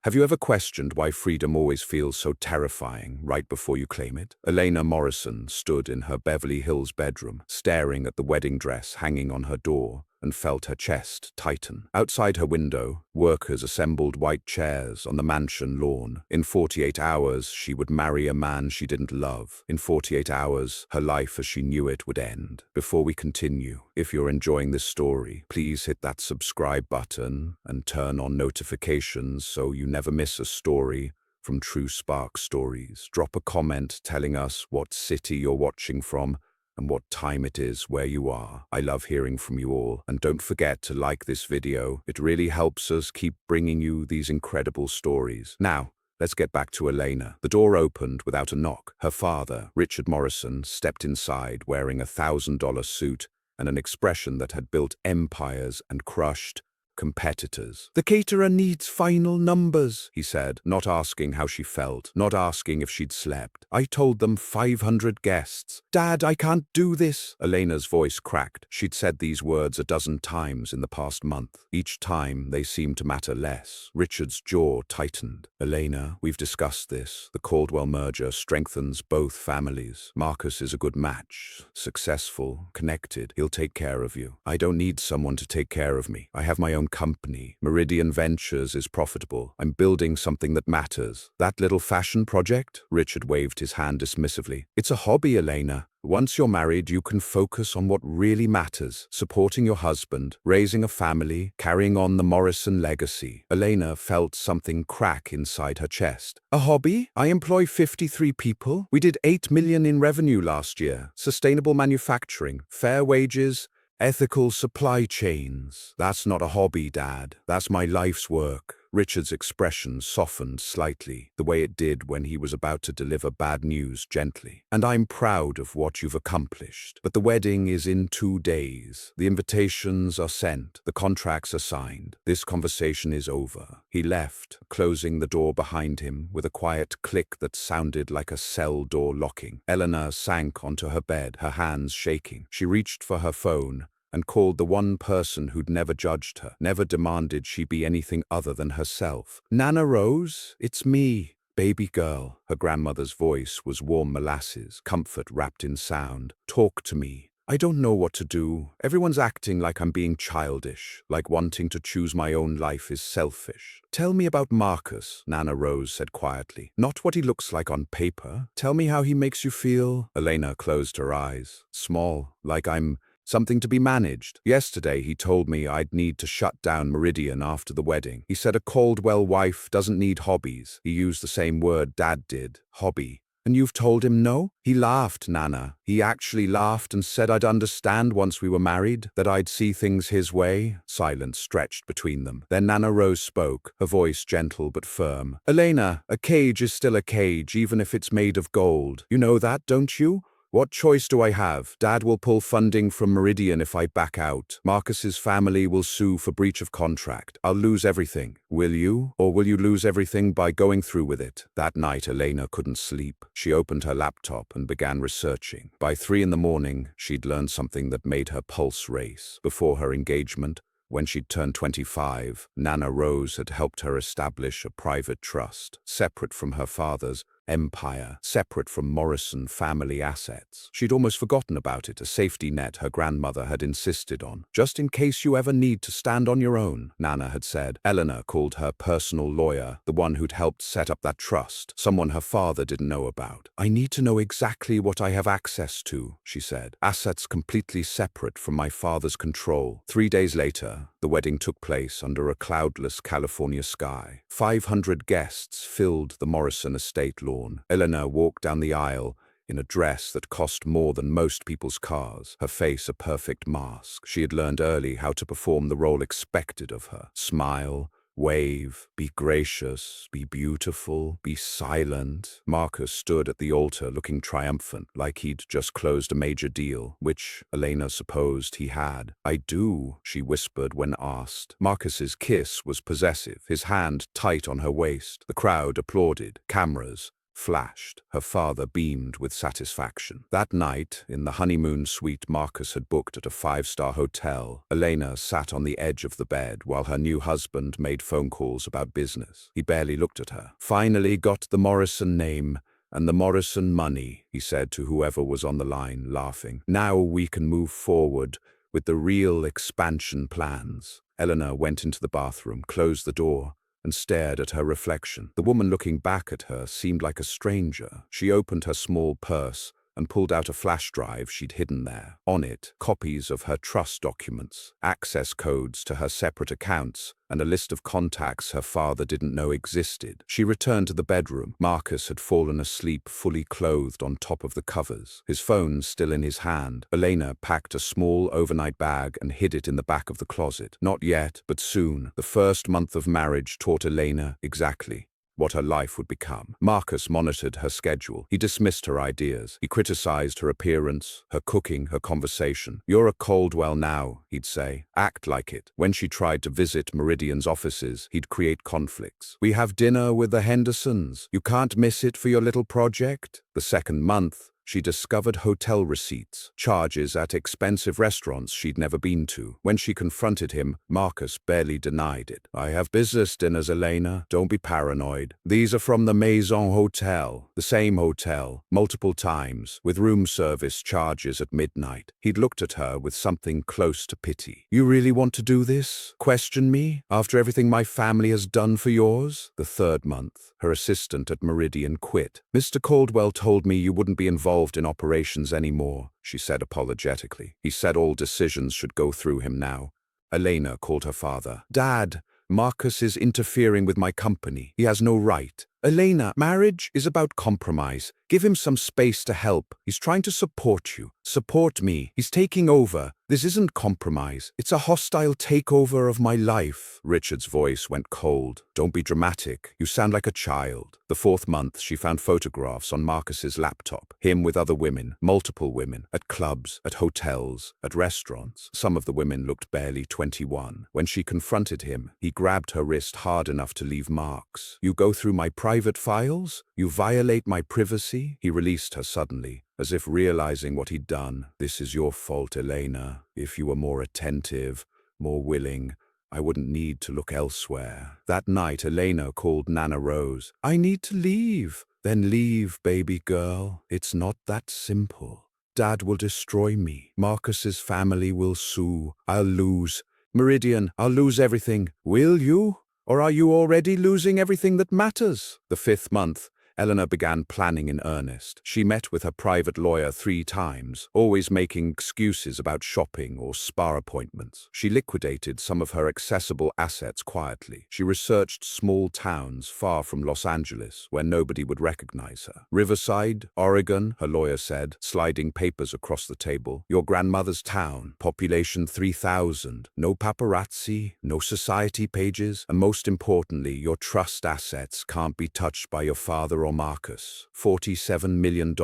Have you ever questioned why freedom always feels so terrifying right before you claim it? Elena Morrison stood in her Beverly Hills bedroom, staring at the wedding dress hanging on her door, and felt her chest tighten. Outside her window, workers assembled white chairs on the mansion lawn. In 48 hours, she would marry a man she didn't love. In 48 hours, her life as she knew it would end. Before we continue, if you're enjoying this story, please hit that subscribe button and turn on notifications so you never miss a story from True Spark Stories. Drop a comment telling us what city you're watching from and what time it is where you are. I love hearing from you all, and don't forget to like this video. It really helps us keep bringing you these incredible stories. Now, let's get back to Elena. The door opened without a knock. Her father, Richard Morrison, stepped inside wearing a $1,000 suit and an expression that had built empires and crushed competitors. "The caterer needs final numbers," he said, not asking how she felt, not asking if she'd slept. "I told them 500 guests. Dad, I can't do this." Elena's voice cracked. She'd said these words a dozen times in the past month. Each time, they seemed to matter less. Richard's jaw tightened. "Elena, we've discussed this. The Caldwell merger strengthens both families. Marcus is a good match. Successful, connected. He'll take care of you. I don't need someone to take care of me. I have my own company. Meridian Ventures is profitable. I'm building something that matters." "That little fashion project?" Richard waved his hand dismissively. "It's a hobby, Elena. Once you're married, you can focus on what really matters: supporting your husband, raising a family, carrying on the Morrison legacy." Elena felt something crack inside her chest. "A hobby? I employ 53 people. We did 8 million in revenue last year. Sustainable manufacturing, fair wages, ethical supply chains. That's not a hobby, Dad. That's my life's work." Richard's expression softened slightly, the way it did when he was about to deliver bad news gently. "And I'm proud of what you've accomplished. But the wedding is in 2 days. The invitations are sent. The contracts are signed. This conversation is over." He left, closing the door behind him with a quiet click that sounded like a cell door locking. Eleanor sank onto her bed, her hands shaking. She reached for her phone and called the one person who'd never judged her, never demanded she be anything other than herself. "Nana Rose, it's me, baby girl." Her grandmother's voice was warm molasses, comfort wrapped in sound. "Talk to me. I don't know what to do. Everyone's acting like I'm being childish, like wanting to choose my own life is selfish." "Tell me about Marcus," Nana Rose said quietly. "Not what he looks like on paper. Tell me how he makes you feel." Elena closed her eyes. "Small, like I'm something to be managed. Yesterday he told me I'd need to shut down Meridian after the wedding. He said a Caldwell wife doesn't need hobbies. He used the same word Dad did, hobby. And you've told him no?" "He laughed, Nana. He actually laughed and said I'd understand once we were married, that I'd see things his way." Silence stretched between them. Then Nana Rose spoke, her voice gentle but firm. "Elena, a cage is still a cage, even if it's made of gold. You know that, don't you? What choice do I have? Dad will pull funding from Meridian if I back out. Marcus's family will sue for breach of contract. I'll lose everything. Will you? Or will you lose everything by going through with it?" That night, Elena couldn't sleep. She opened her laptop and began researching. By 3 in the morning, she'd learned something that made her pulse race. Before her engagement, when she'd turned 25, Nana Rose had helped her establish a private trust, separate from her father's empire, separate from Morrison family assets. She'd almost forgotten about it, a safety net her grandmother had insisted on. "Just in case you ever need to stand on your own," Nana had said. Eleanor called her personal lawyer, the one who'd helped set up that trust, someone her father didn't know about. "I need to know exactly what I have access to," she said. "Assets completely separate from my father's control." 3 days later, the wedding took place under a cloudless California sky. 500 guests filled the Morrison estate lawn. Eleanor walked down the aisle in a dress that cost more than most people's cars, her face a perfect mask. She had learned early how to perform the role expected of her. Smile, wave, be gracious, be beautiful, be silent. Marcus stood at the altar looking triumphant, like he'd just closed a major deal, which Elena supposed he had. "I do," she whispered when asked. Marcus's kiss was possessive, his hand tight on her waist. The crowd applauded. Cameras flashed. Her father beamed with satisfaction. That night, in the honeymoon suite Marcus had booked at a five-star hotel, Elena sat on the edge of the bed while her new husband made phone calls about business. He barely looked at her. "Finally got the Morrison name and the Morrison money," he said to whoever was on the line, laughing. "Now we can move forward with the real expansion plans." Eleanor went into the bathroom, closed the door, and stared at her reflection. The woman looking back at her seemed like a stranger. She opened her small purse and pulled out a flash drive she'd hidden there. On it, copies of her trust documents, access codes to her separate accounts, and a list of contacts her father didn't know existed. She returned to the bedroom. Marcus had fallen asleep fully clothed on top of the covers, his phone still in his hand. Elena packed a small overnight bag and hid it in the back of the closet. Not yet, but soon. The first month of marriage taught Elena exactly what her life would become. Marcus monitored her schedule. He dismissed her ideas. He criticized her appearance, her cooking, her conversation. "You're a Caldwell now," he'd say. "Act like it." When she tried to visit Meridian's offices, he'd create conflicts. "We have dinner with the Hendersons. You can't miss it for your little project." The second month, she discovered hotel receipts, charges at expensive restaurants she'd never been to. When she confronted him, Marcus barely denied it. "I have business dinners, Elena. Don't be paranoid. These are from the Maison Hotel, the same hotel, multiple times, with room service charges at midnight." He'd looked at her with something close to pity. "You really want to do this? Question me? After everything my family has done for yours?" The third month, her assistant at Meridian quit. "Mr. Caldwell told me you wouldn't be involved in operations anymore," she said apologetically. "He said all decisions should go through him now." Elena called her father. "Dad, Marcus is interfering with my company. He has no right." "Elena, marriage is about compromise. Give him some space to help. He's trying to support you. Support me. He's taking over. This isn't compromise. It's a hostile takeover of my life." Richard's voice went cold. "Don't be dramatic. You sound like a child." The fourth month, she found photographs on Marcus's laptop. Him with other women, multiple women, at clubs, at hotels, at restaurants. Some of the women looked barely 21. When she confronted him, he grabbed her wrist hard enough to leave marks. "You go through my private files? You violate my privacy?" He released her suddenly, as if realizing what he'd done. "This is your fault, Elena. If you were more attentive, more willing, I wouldn't need to look elsewhere." That night, Elena called Nana Rose. "I need to leave." "Then leave, baby girl. It's not that simple. Dad will destroy me. Marcus's family will sue. I'll lose. Meridian, I'll lose everything. Will you? Or are you already losing everything that matters?" The fifth month, Eleanor began planning in earnest. She met with her private lawyer 3 times, always making excuses about shopping or spa appointments. She liquidated some of her accessible assets quietly. She researched small towns far from Los Angeles where nobody would recognize her. "Riverside, Oregon," her lawyer said, sliding papers across the table. "Your grandmother's town, population 3,000, no paparazzi, no society pages, and most importantly, your trust assets can't be touched by your father or Marcus. $47 million,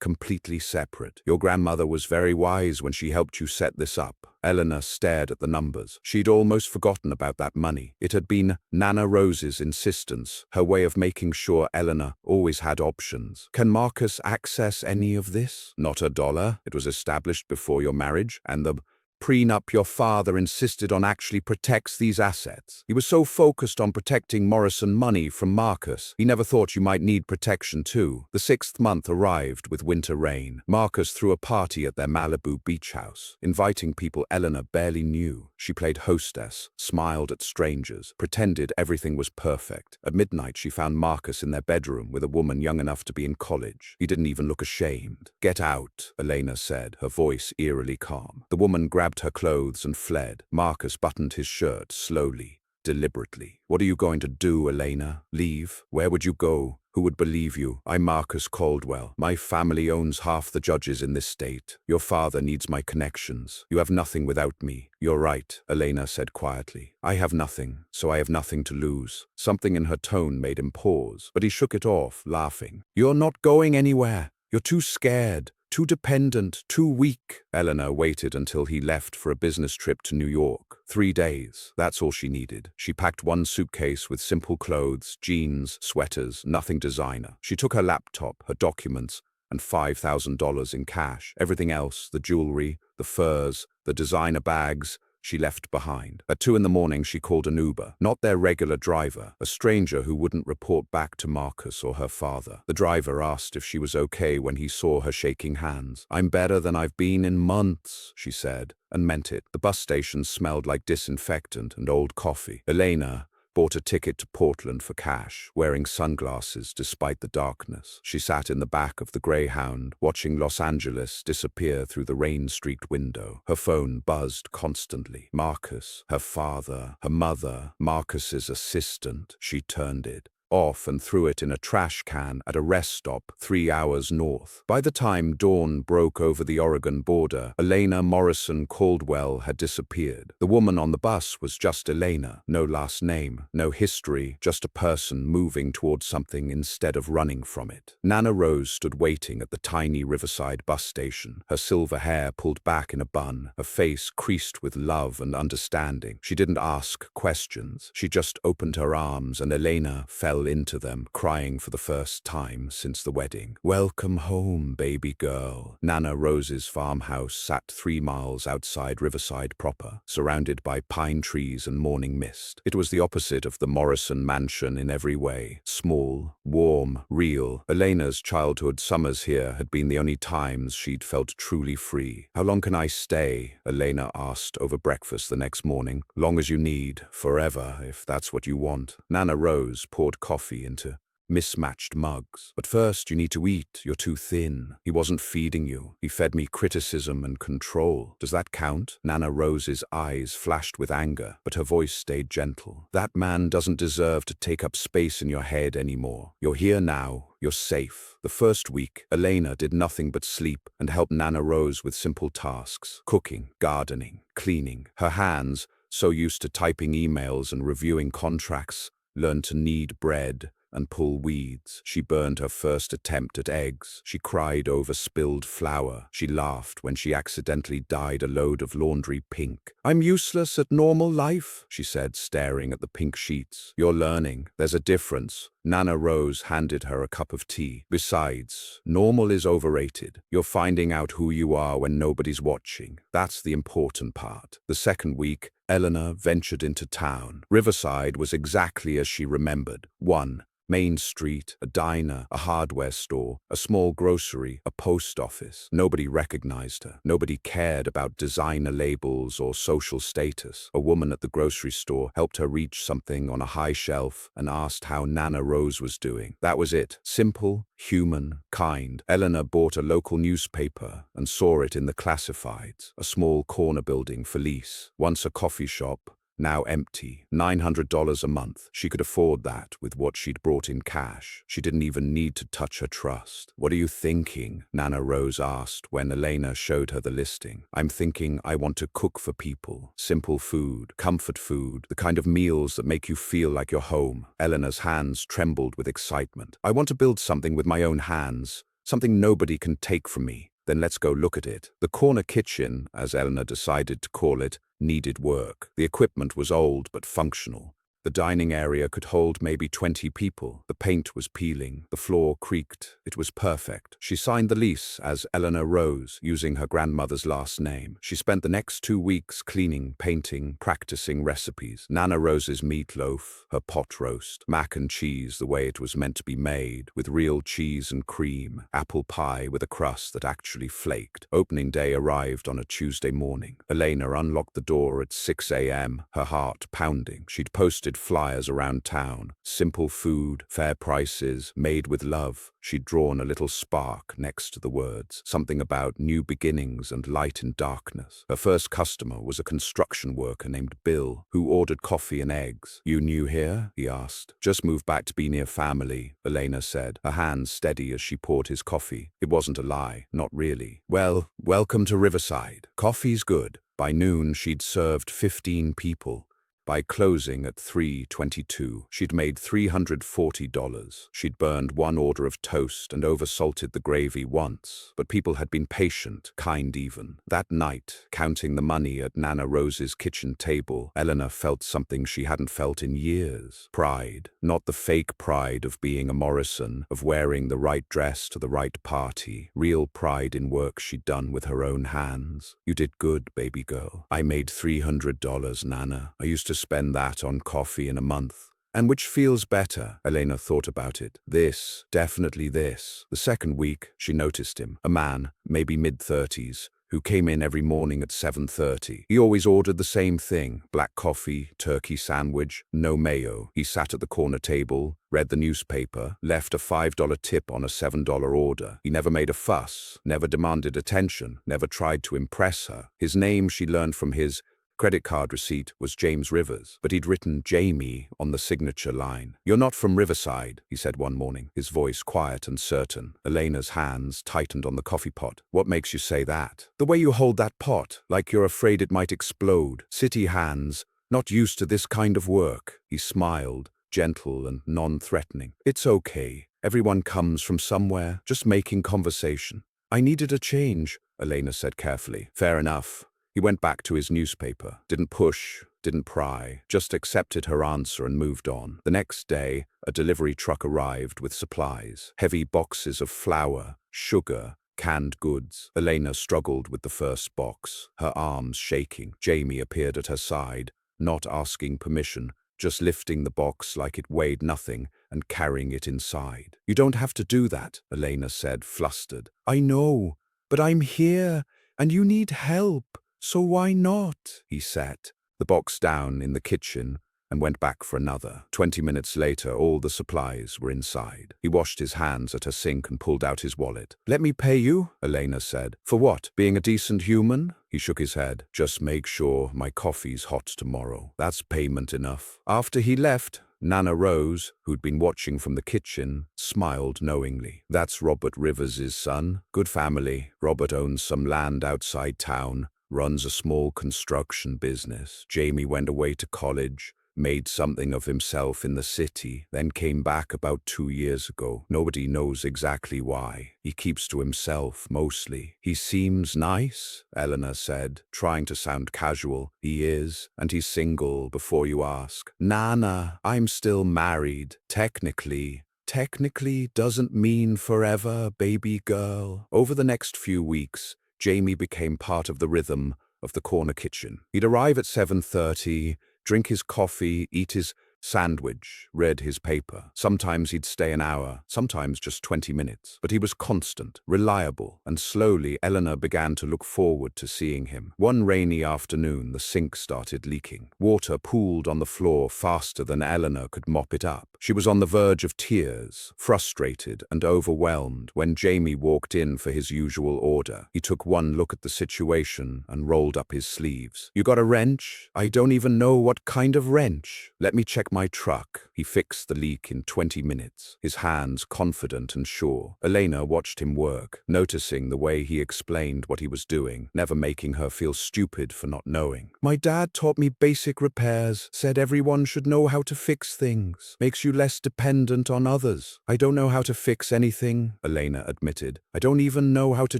completely separate. Your grandmother was very wise when she helped you set this up." Eleanor stared at the numbers. She'd almost forgotten about that money. It had been Nana Rose's insistence, her way of making sure Eleanor always had options. "Can Marcus access any of this?" "Not a dollar. It was established before your marriage, and the prenup your father insisted on actually protects these assets. He was so focused on protecting Morrison money from Marcus, he never thought you might need protection too." The 6th month arrived with winter rain. Marcus threw a party at their Malibu beach house, inviting people Eleanor barely knew. She played hostess, smiled at strangers, pretended everything was perfect. At midnight, she found Marcus in their bedroom with a woman young enough to be in college. He didn't even look ashamed. "Get out," Elena said, her voice eerily calm. The woman grabbed her clothes and fled. Marcus buttoned his shirt slowly, deliberately. "What are you going to do, Elena? Leave? Where would you go? Who would believe you? I'm Marcus Caldwell. My family owns half the judges in this state. Your father needs my connections. You have nothing without me." "You're right," Elena said quietly. "I have nothing, so I have nothing to lose." Something in her tone made him pause, but he shook it off, laughing. "You're not going anywhere. You're too scared. Too dependent, too weak. Elena waited until he left for a business trip to New York. 3 days, that's all she needed. She packed one suitcase with simple clothes, jeans, sweaters, nothing designer. She took her laptop, her documents, and $5,000 in cash. Everything else, the jewelry, the furs, the designer bags, she left behind. At 2 in the morning, she called an Uber, not their regular driver, a stranger who wouldn't report back to Marcus or her father. The driver asked if she was okay when he saw her shaking hands. "I'm better than I've been in months," she said, and meant it. The bus station smelled like disinfectant and old coffee. Elena bought a ticket to Portland for cash, wearing sunglasses despite the darkness. She sat in the back of the Greyhound, watching Los Angeles disappear through the rain-streaked window. Her phone buzzed constantly. Marcus, her father, her mother, Marcus's assistant. She turned it off and threw it in a trash can at a rest stop 3 hours north. By the time dawn broke over the Oregon border, Elena Morrison Caldwell had disappeared. The woman on the bus was just Elena. No last name, no history, just a person moving towards something instead of running from it. Nana Rose stood waiting at the tiny Riverside bus station, her silver hair pulled back in a bun, her face creased with love and understanding. She didn't ask questions. She just opened her arms and Elena fell into them, crying for the first time since the wedding. "Welcome home, baby girl." Nana Rose's farmhouse sat 3 miles outside Riverside proper, surrounded by pine trees and morning mist. It was the opposite of the Morrison mansion in every way. Small, warm, real. Elena's childhood summers here had been the only times she'd felt truly free. "How long can I stay?" Elena asked over breakfast the next morning. "Long as you need. Forever, if that's what you want." Nana Rose poured coffee into mismatched mugs. "But first you need to eat. You're too thin. He wasn't feeding you. He fed me criticism and control. Does that count?" Nana Rose's eyes flashed with anger, but her voice stayed gentle. "That man doesn't deserve to take up space in your head anymore. You're here now. You're safe." The first week, Elena did nothing but sleep and help Nana Rose with simple tasks: cooking, gardening, cleaning. Her hands, so used to typing emails and reviewing contracts, learned to knead bread and pull weeds. She burned her first attempt at eggs. She cried over spilled flour. She laughed when she accidentally dyed a load of laundry pink. "I'm useless at normal life," she said, staring at the pink sheets. "You're learning. There's a difference." Nana Rose handed her a cup of tea. "Besides, normal is overrated. You're finding out who you are when nobody's watching. That's the important part." The second week, Eleanor ventured into town. Riverside was exactly as she remembered. One Main Street, a diner, a hardware store, a small grocery, a post office. Nobody recognized her. Nobody cared about designer labels or social status. A woman at the grocery store helped her reach something on a high shelf and asked how Nana Rose was doing. That was it. Simple, human, kind. Eleanor bought a local newspaper and saw it in the classifieds. A small corner building for lease. Once a coffee shop, now empty. $900 a month. She could afford that with what she'd brought in cash. She didn't even need to touch her trust. "What are you thinking?" Nana Rose asked when Elena showed her the listing. "I'm thinking I want to cook for people. Simple food, comfort food, the kind of meals that make you feel like you're home." Eleanor's hands trembled with excitement. "I want to build something with my own hands, something nobody can take from me." "Then let's go look at it." The corner kitchen, as Eleanor decided to call it, needed work. The equipment was old but functional. The dining area could hold maybe 20 people. The paint was peeling. The floor creaked. It was perfect. She signed the lease as Eleanor Rose, using her grandmother's last name. She spent the next 2 weeks cleaning, painting, practicing recipes. Nana Rose's meatloaf, her pot roast, mac and cheese the way it was meant to be made, with real cheese and cream, apple pie with a crust that actually flaked. Opening day arrived on a Tuesday morning. Elena unlocked the door at 6 a.m., her heart pounding. She'd posted flyers around town. Simple food, fair prices, made with love. She'd drawn a little spark next to the words, something about new beginnings and light in darkness. Her first customer was a construction worker named Bill, who ordered coffee and eggs. "You new here?" he asked. "Just moved back to be near family," Elena said, her hands steady as she poured his coffee. It wasn't a lie, not really. "Well, welcome to Riverside. Coffee's good." By noon, she'd served 15 people. By closing at 3:22, she'd made $340. She'd burned one order of toast and oversalted the gravy once, but people had been patient, kind even. That night, counting the money at Nana Rose's kitchen table, Eleanor felt something she hadn't felt in years. Pride. Not the fake pride of being a Morrison, of wearing the right dress to the right party. Real pride in work she'd done with her own hands. You did good, baby girl. I made $300, Nana. I used to spend that on coffee in a month. And which feels better? Elena thought about it. This, definitely this. The second week, she noticed him. A man, maybe mid-30s, who came in every morning at 7:30. He always ordered the same thing: black coffee, turkey sandwich, no mayo. He sat at the corner table, read the newspaper, left a $5 tip on a $7 order. He never made a fuss, never demanded attention, never tried to impress her. His name, she learned from his credit card receipt, was James Rivers, but he'd written Jamie on the signature line. "You're not from Riverside," he said one morning, his voice quiet and certain. Elena's hands tightened on the coffee pot. "What makes you say that?" "The way you hold that pot, like you're afraid it might explode. City hands, not used to this kind of work." He smiled, gentle and non-threatening. "It's okay. Everyone comes from somewhere, just making conversation." "I needed a change," Elena said carefully. "Fair enough." He went back to his newspaper, didn't push, didn't pry, just accepted her answer and moved on. The next day, a delivery truck arrived with supplies, heavy boxes of flour, sugar, canned goods. Elena struggled with the first box, her arms shaking. Jamie appeared at her side, not asking permission, just lifting the box like it weighed nothing and carrying it inside. "You don't have to do that," Elena said, flustered. "I know, but I'm here, and you need help. So why not?" He set the box down in the kitchen and went back for another. 20 minutes later, all the supplies were inside. He washed his hands at a sink and pulled out his wallet. "Let me pay you," Elena said. "For what? Being a decent human?" He shook his head. "Just make sure my coffee's hot tomorrow. That's payment enough." After he left, Nana Rose, who'd been watching from the kitchen, smiled knowingly. "That's Robert Rivers's son. Good family. Robert owns some land outside town, runs a small construction business. Jamie went away to college, made something of himself in the city, then came back about 2 years ago. Nobody knows exactly why. He keeps to himself, mostly." "He seems nice," Eleanor said, trying to sound casual. "He is, and he's single, before you ask." "Nana, I'm still married, technically." "Technically doesn't mean forever, baby girl." Over the next few weeks, Jamie became part of the rhythm of the corner kitchen. He'd arrive at 7:30, drink his coffee, eat his sandwich, read his paper. Sometimes he'd stay an hour, sometimes just 20 minutes. But he was constant, reliable, and slowly Eleanor began to look forward to seeing him. One rainy afternoon, the sink started leaking. Water pooled on the floor faster than Eleanor could mop it up. She was on the verge of tears, frustrated and overwhelmed, when Jamie walked in for his usual order. He took one look at the situation and rolled up his sleeves. "You got a wrench?" "I don't even know what kind of wrench." "Let me check my truck." He fixed the leak in 20 minutes, his hands confident and sure. Elena watched him work, noticing the way he explained what he was doing, never making her feel stupid for not knowing. "My dad taught me basic repairs, said everyone should know how to fix things. Makes you less dependent on others." "I don't know how to fix anything," Elena admitted. "I don't even know how to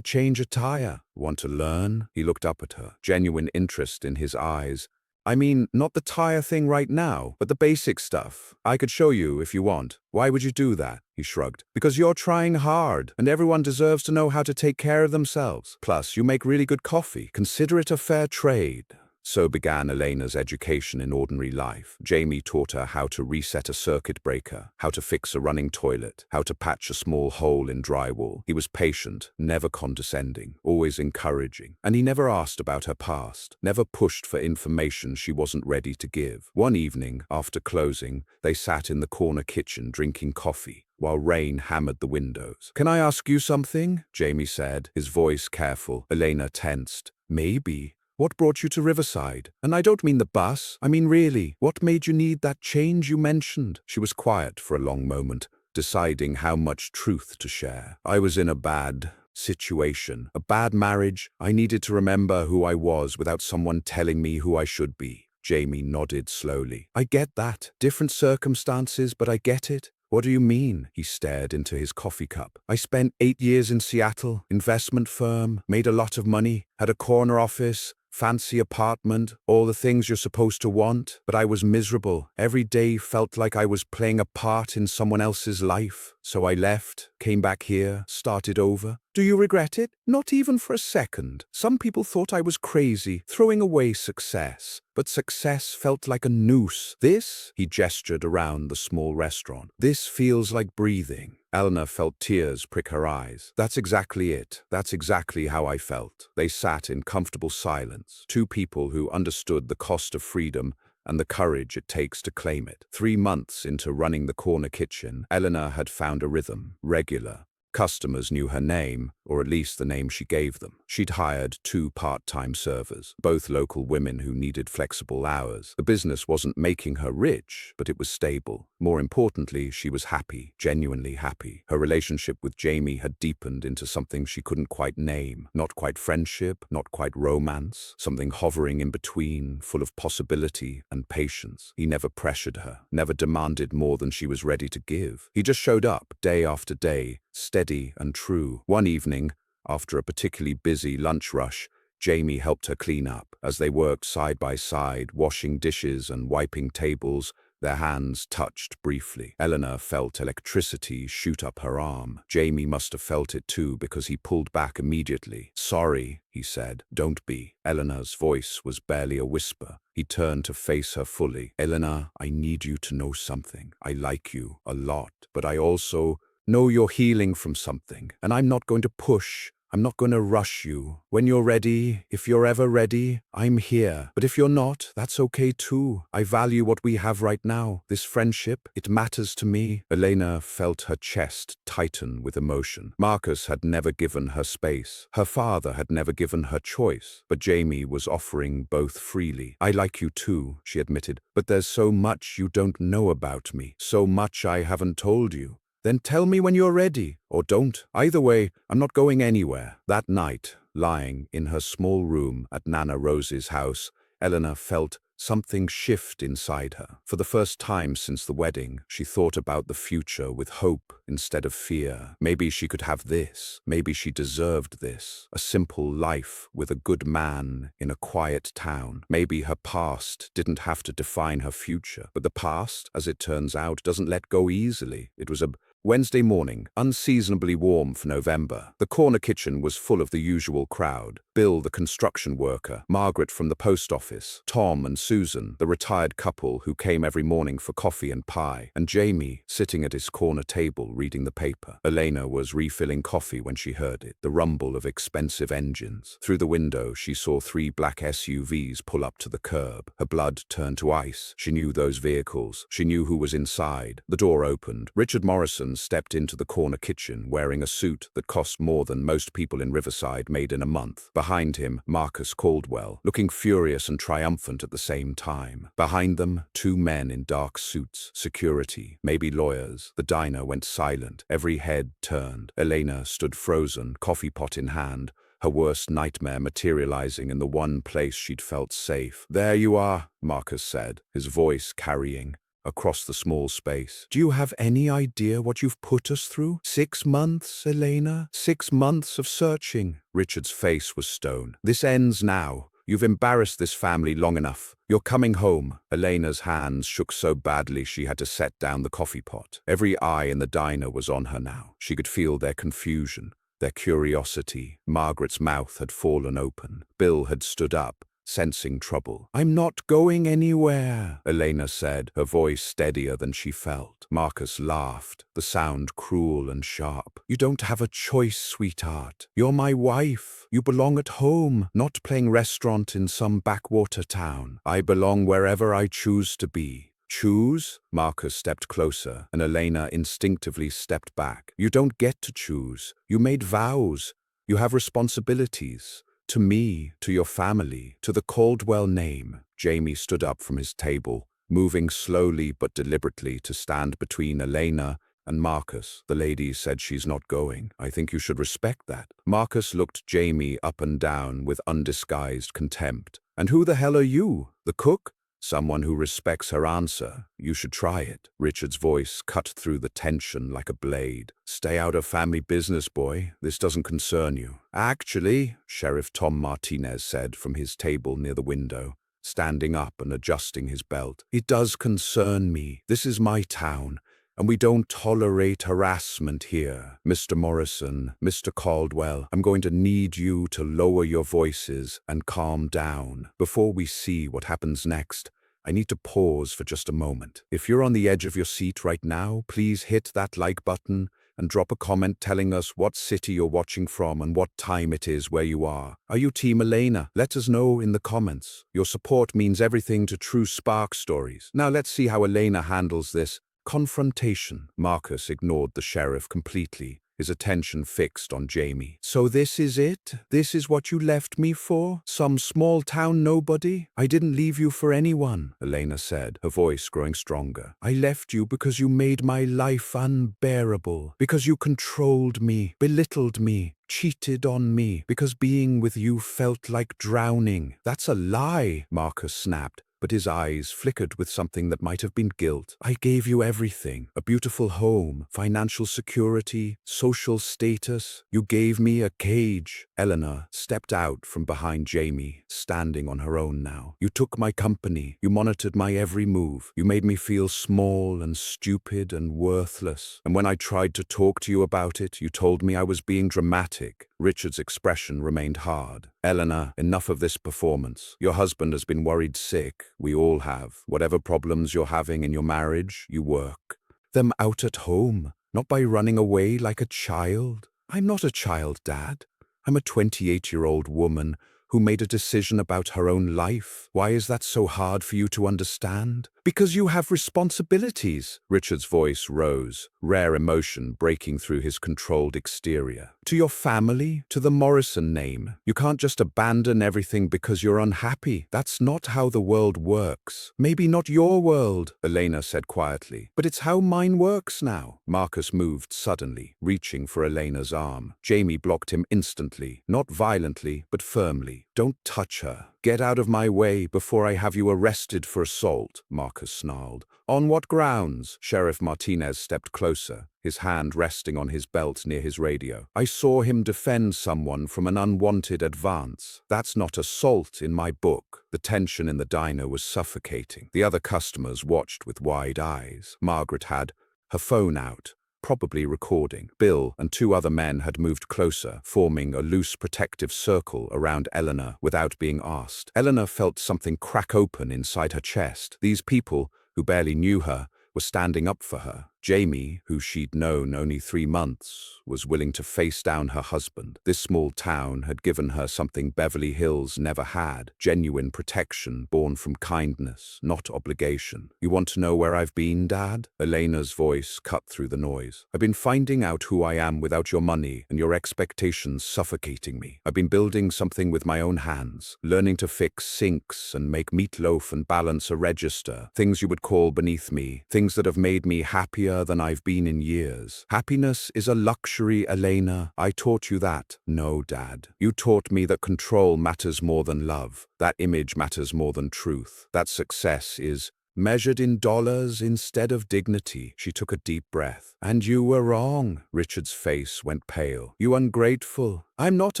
change a tire." "Want to learn?" He looked up at her, genuine interest in his eyes. "I mean, not the tire thing right now, but the basic stuff. I could show you if you want." "Why would you do that?" He shrugged. "Because you're trying hard, and everyone deserves to know how to take care of themselves. Plus, you make really good coffee. Consider it a fair trade." So began Elena's education in ordinary life. Jamie taught her how to reset a circuit breaker, how to fix a running toilet, how to patch a small hole in drywall. He was patient, never condescending, always encouraging. And he never asked about her past, never pushed for information she wasn't ready to give. One evening, after closing, they sat in the corner kitchen drinking coffee, while rain hammered the windows. "Can I ask you something?" Jamie said, his voice careful. Elena tensed. "Maybe. What brought you to Riverside? And I don't mean the bus. I mean really, what made you need that change you mentioned?" She was quiet for a long moment, deciding how much truth to share. "I was in a bad situation, a bad marriage. I needed to remember who I was without someone telling me who I should be." Jamie nodded slowly. I get that. Different circumstances, but I get it. What do you mean? He stared into his coffee cup. I spent 8 years in Seattle, investment firm, made a lot of money, had a corner office, fancy apartment, all the things you're supposed to want, but I was miserable. Every day felt like I was playing a part in someone else's life. So I left, came back here, started over. Do you regret it? Not even for a second. Some people thought I was crazy, throwing away success. But success felt like a noose. This, he gestured around the small restaurant, this feels like breathing. Elena felt tears prick her eyes. That's exactly it. That's exactly how I felt. They sat in comfortable silence, two people who understood the cost of freedom and the courage it takes to claim it. 3 months into running the corner kitchen, Elena had found a rhythm, regular. Customers knew her name, or at least the name she gave them. She'd hired 2 part-time servers, both local women who needed flexible hours. The business wasn't making her rich, but it was stable. More importantly, she was happy, genuinely happy. Her relationship with Jamie had deepened into something she couldn't quite name. Not quite friendship, not quite romance, something hovering in between, full of possibility and patience. He never pressured her, never demanded more than she was ready to give. He just showed up, day after day, steady and true. One evening, after a particularly busy lunch rush, Jamie helped her clean up. As they worked side by side, washing dishes and wiping tables, their hands touched briefly. Elena felt electricity shoot up her arm. Jamie must have felt it too because he pulled back immediately. Sorry, he said. Don't be. Elena's voice was barely a whisper. He turned to face her fully. Elena, I need you to know something. I like you a lot, but I also know you're healing from something, and I'm not going to push. I'm not going to rush you. When you're ready, if you're ever ready, I'm here. But if you're not, that's okay too. I value what we have right now. This friendship, it matters to me. Elena felt her chest tighten with emotion. Marcus had never given her space. Her father had never given her choice. But Jamie was offering both freely. I like you too, she admitted. But there's so much you don't know about me. So much I haven't told you. Then tell me when you're ready, or don't. Either way, I'm not going anywhere. That night, lying in her small room at Nana Rose's house, Elena felt something shift inside her. For the first time since the wedding, she thought about the future with hope instead of fear. Maybe she could have this. Maybe she deserved this. A simple life with a good man in a quiet town. Maybe her past didn't have to define her future. But the past, as it turns out, doesn't let go easily. It was a Wednesday morning, unseasonably warm for November. The corner kitchen was full of the usual crowd. Bill, the construction worker, Margaret from the post office, Tom and Susan, the retired couple who came every morning for coffee and pie, and Jamie, sitting at his corner table reading the paper. Elena was refilling coffee when she heard it, the rumble of expensive engines. Through the window, she saw 3 black SUVs pull up to the curb. Her blood turned to ice. She knew those vehicles. She knew who was inside. The door opened. Richard Morrison stepped into the corner kitchen wearing a suit that cost more than most people in Riverside made in a month. Behind him, Marcus Caldwell, looking furious and triumphant at the same time. Behind them, 2 men in dark suits, security, maybe lawyers. The diner went silent. Every head turned. Elena stood frozen, coffee pot in hand, her worst nightmare materializing in the one place she'd felt safe. There you are, Marcus said, his voice carrying across the small space. Do you have any idea what you've put us through? 6 months, Elena? 6 months of searching. Richard's face was stone. This ends now. You've embarrassed this family long enough. You're coming home. Elena's hands shook so badly she had to set down the coffee pot. Every eye in the diner was on her now. She could feel their confusion, their curiosity. Margaret's mouth had fallen open. Bill had stood up, sensing trouble. I'm not going anywhere, Elena said, her voice steadier than she felt. Marcus laughed, the sound cruel and sharp. You don't have a choice, sweetheart. You're my wife. You belong at home, not playing restaurant in some backwater town. I belong wherever I choose to be. Choose? Marcus stepped closer, and Elena instinctively stepped back. You don't get to choose. You made vows. You have responsibilities. To me, to your family, to the Caldwell name. Jamie stood up from his table, moving slowly but deliberately to stand between Elena and Marcus. The lady said she's not going. I think you should respect that. Marcus looked Jamie up and down with undisguised contempt. And who the hell are you? The cook? Someone who respects her answer. You should try it. Richard's voice cut through the tension like a blade. Stay out of family business, boy. This doesn't concern you. Actually, Sheriff Tom Martinez said from his table near the window, standing up and adjusting his belt. It does concern me. This is my town, and we don't tolerate harassment here. Mr. Morrison, Mr. Caldwell, I'm going to need you to lower your voices and calm down. Before we see what happens next, I need to pause for just a moment. If you're on the edge of your seat right now, please hit that like button and drop a comment telling us what city you're watching from and what time it is where you are. Are you Team Elena? Let us know in the comments. Your support means everything to True Spark Stories. Now let's see how Elena handles this confrontation. Marcus ignored the sheriff completely, his attention fixed on Jamie. So this is it? This is what you left me for? Some small town nobody? I didn't leave you for anyone, Elena said, her voice growing stronger. I left you because you made my life unbearable, because you controlled me, belittled me, cheated on me, because being with you felt like drowning. That's a lie, Marcus snapped, but his eyes flickered with something that might have been guilt. I gave you everything. A beautiful home, financial security, social status. You gave me a cage. Eleanor stepped out from behind Jamie, standing on her own now. You took my company. You monitored my every move. You made me feel small and stupid and worthless. And when I tried to talk to you about it, you told me I was being dramatic. Richard's expression remained hard. Eleanor, enough of this performance. Your husband has been worried sick. We all have. Whatever problems you're having in your marriage, you work them out at home, not by running away like a child. I'm not a child, Dad. I'm a 28-year-old woman who made a decision about her own life. Why is that so hard for you to understand? Because you have responsibilities. Richard's voice rose, rare emotion breaking through his controlled exterior. To your family, to the Morrison name. You can't just abandon everything because you're unhappy. That's not how the world works. Maybe not your world, Elena said quietly, but it's how mine works now. Marcus moved suddenly, reaching for Elena's arm. Jamie blocked him instantly, not violently, but firmly. Don't touch her. Get out of my way before I have you arrested for assault, Marcus snarled. On what grounds? Sheriff Martinez stepped closer, his hand resting on his belt near his radio. I saw him defend someone from an unwanted advance. That's not assault in my book. The tension in the diner was suffocating. The other customers watched with wide eyes. Margaret had her phone out, probably recording. Bill and two other men had moved closer, forming a loose protective circle around Eleanor without being asked. Eleanor felt something crack open inside her chest. These people, who barely knew her, were standing up for her. Jamie, who she'd known only 3 months, was willing to face down her husband. This small town had given her something Beverly Hills never had, genuine protection born from kindness, not obligation. You want to know where I've been, Dad? Elena's voice cut through the noise. I've been finding out who I am without your money and your expectations suffocating me. I've been building something with my own hands, learning to fix sinks and make meatloaf and balance a register, things you would call beneath me, things that have made me happier than I've been in years. Happiness is a luxury, Elena. I taught you that. No, Dad. You taught me that control matters more than love. That image matters more than truth. That success is measured in dollars instead of dignity. She took a deep breath. And you were wrong. Richard's face went pale. You ungrateful. I'm not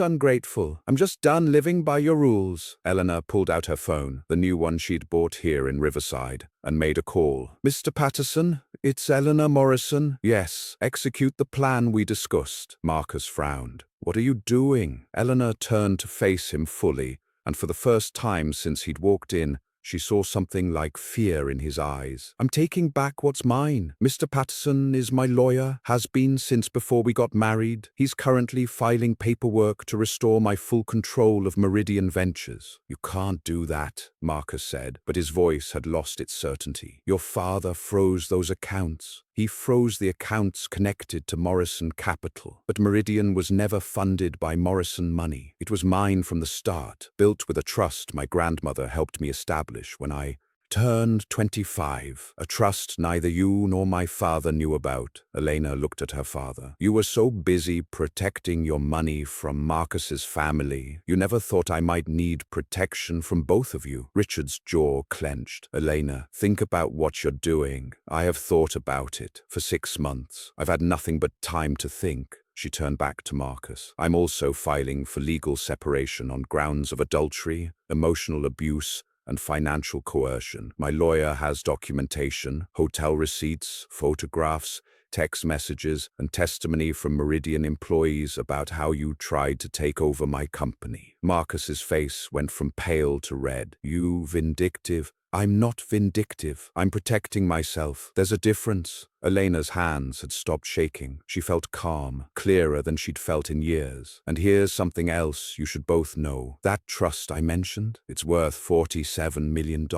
ungrateful. I'm just done living by your rules. Eleanor pulled out her phone, the new one she'd bought here in Riverside, and made a call. Mr. Patterson, it's Elena Morrison. Yes, execute the plan we discussed. Marcus frowned. What are you doing? Eleanor turned to face him fully, and for the first time since he'd walked in, she saw something like fear in his eyes. I'm taking back what's mine. Mr. Patterson is my lawyer, has been since before we got married. He's currently filing paperwork to restore my full control of Meridian Ventures. You can't do that, Marcus said, but his voice had lost its certainty. Your father froze those accounts. He froze the accounts connected to Morrison Capital. But Meridian was never funded by Morrison money. It was mine from the start, built with a trust my grandmother helped me establish when I turned 25. A trust neither you nor my father knew about. Elena looked at her father. You were so busy protecting your money from Marcus's family. You never thought I might need protection from both of you. Richard's jaw clenched. Elena, think about what you're doing. I have thought about it for 6 months. I've had nothing but time to think. She turned back to Marcus. I'm also filing for legal separation on grounds of adultery, emotional abuse, and financial coercion. My lawyer has documentation, hotel receipts, photographs, text messages, and testimony from Meridian employees about how you tried to take over my company. Marcus's face went from pale to red. You vindictive. I'm not vindictive. I'm protecting myself. There's a difference. Elena's hands had stopped shaking. She felt calm, clearer than she'd felt in years. And here's something else you should both know. That trust I mentioned, it's worth $47 million,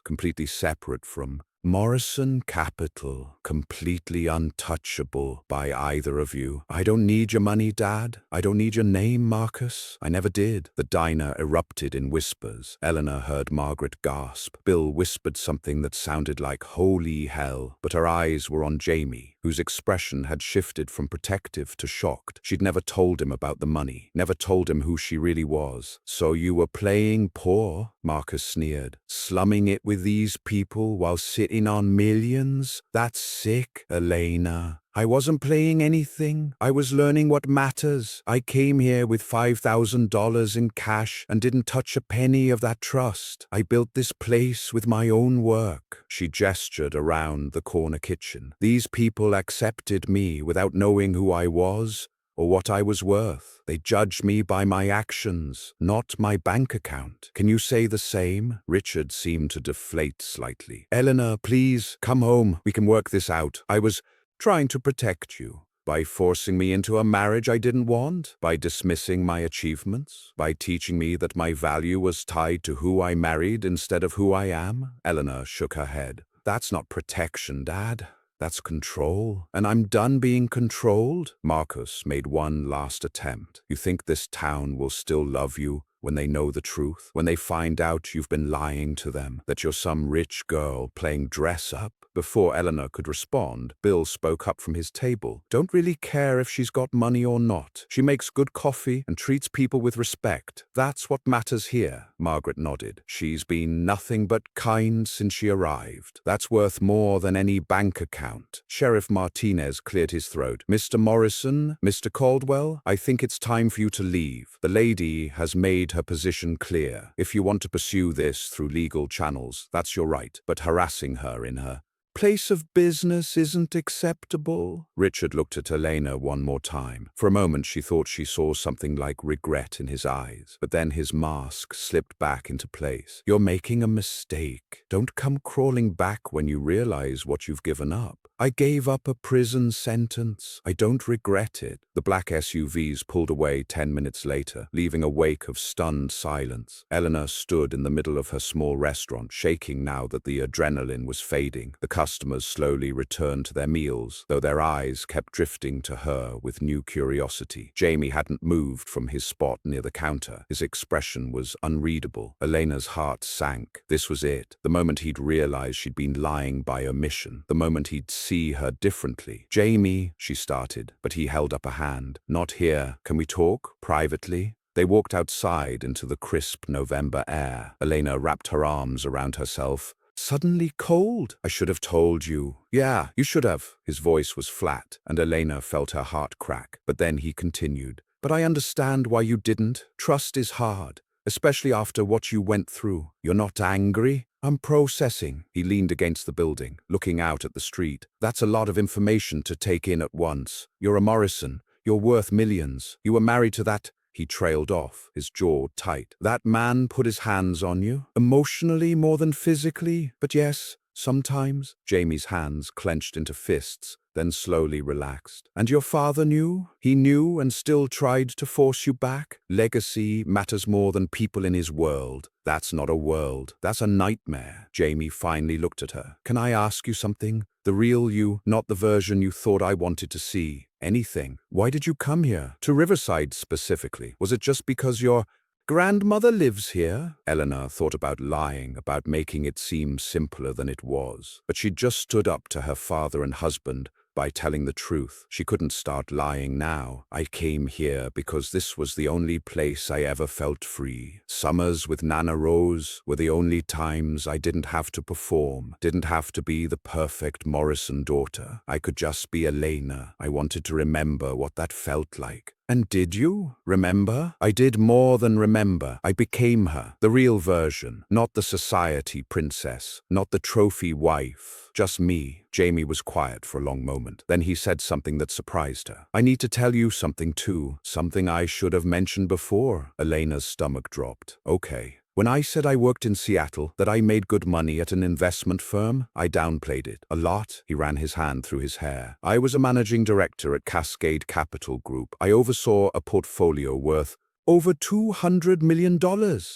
completely separate from Morrison Capital, completely untouchable by either of you. I don't need your money, Dad. I don't need your name, Marcus. I never did. The diner erupted in whispers. Eleanor heard Margaret gasp. Bill whispered something that sounded like holy hell, but her eyes were on Jamie, whose expression had shifted from protective to shocked. She'd never told him about the money, never told him who she really was. So you were playing poor? Marcus sneered. Slumming it with these people while sitting on millions? That's sick, Elena. I wasn't playing anything. I was learning what matters. I came here with $5,000 in cash and didn't touch a penny of that trust. I built this place with my own work. She gestured around the corner kitchen. These people accepted me without knowing who I was or what I was worth. They judged me by my actions, not my bank account. Can you say the same? Richard seemed to deflate slightly. Eleanor, please, come home. We can work this out. I was trying to protect you. By forcing me into a marriage I didn't want, by dismissing my achievements, by teaching me that my value was tied to who I married instead of who I am. Eleanor shook her head. That's not protection, Dad. That's control. And I'm done being controlled. Marcus made one last attempt. You think this town will still love you when they know the truth? When they find out you've been lying to them, that you're some rich girl playing dress up? Before Eleanor could respond, Bill spoke up from his table. Don't really care if she's got money or not. She makes good coffee and treats people with respect. That's what matters here. Margaret nodded. She's been nothing but kind since she arrived. That's worth more than any bank account. Sheriff Martinez cleared his throat. Mr. Morrison, Mr. Caldwell, I think it's time for you to leave. The lady has made her position clear. If you want to pursue this through legal channels, that's your right. But harassing her in her place of business isn't acceptable. Richard looked at Elena one more time. For a moment she thought she saw something like regret in his eyes, but then his mask slipped back into place. You're making a mistake. Don't come crawling back when you realize what you've given up. I gave up a prison sentence. I don't regret it. The black SUVs pulled away 10 minutes later, leaving a wake of stunned silence. Eleanor stood in the middle of her small restaurant, shaking now that the adrenaline was fading. The customers slowly returned to their meals, though their eyes kept drifting to her with new curiosity. Jamie hadn't moved from his spot near the counter. His expression was unreadable. Elena's heart sank. This was it. The moment he'd realized she'd been lying by omission. The moment he'd see her differently. Jamie, she started, but he held up a hand. Not here. Can we talk? Privately? They walked outside into the crisp November air. Elena wrapped her arms around herself. Suddenly cold. I should have told you. Yeah, you should have. His voice was flat, and Elena felt her heart crack. But then he continued. But I understand why you didn't. Trust is hard, especially after what you went through. You're not angry? I'm processing. He leaned against the building, looking out at the street. That's a lot of information to take in at once. You're a Morrison. You're worth millions. You were married to that. He trailed off, his jaw tight. That man put his hands on you, emotionally more than physically, but yes, sometimes. Jamie's hands clenched into fists, then slowly relaxed. And your father knew? He knew and still tried to force you back? Legacy matters more than people in his world. That's not a world. That's a nightmare. Jamie finally looked at her. Can I ask you something? The real you, not the version you thought I wanted to see. Anything. Why did you come here? To Riverside specifically? Was it just because you're grandmother lives here. Elena thought about lying, about making it seem simpler than it was. But she'd just stood up to her father and husband by telling the truth. She couldn't start lying now. I came here because this was the only place I ever felt free. Summers with Nana Rose were the only times I didn't have to perform, didn't have to be the perfect Morrison daughter. I could just be Elena. I wanted to remember what that felt like. And did you remember? I did more than remember. I became her, the real version, not the society princess, not the trophy wife, just me. Jamie was quiet for a long moment. Then he said something that surprised her. I need to tell you something too, something I should have mentioned before. Elena's stomach dropped. Okay. When I said I worked in Seattle, that I made good money at an investment firm, I downplayed it. A lot. He ran his hand through his hair. I was a managing director at Cascade Capital Group. I oversaw a portfolio worth over $200 million.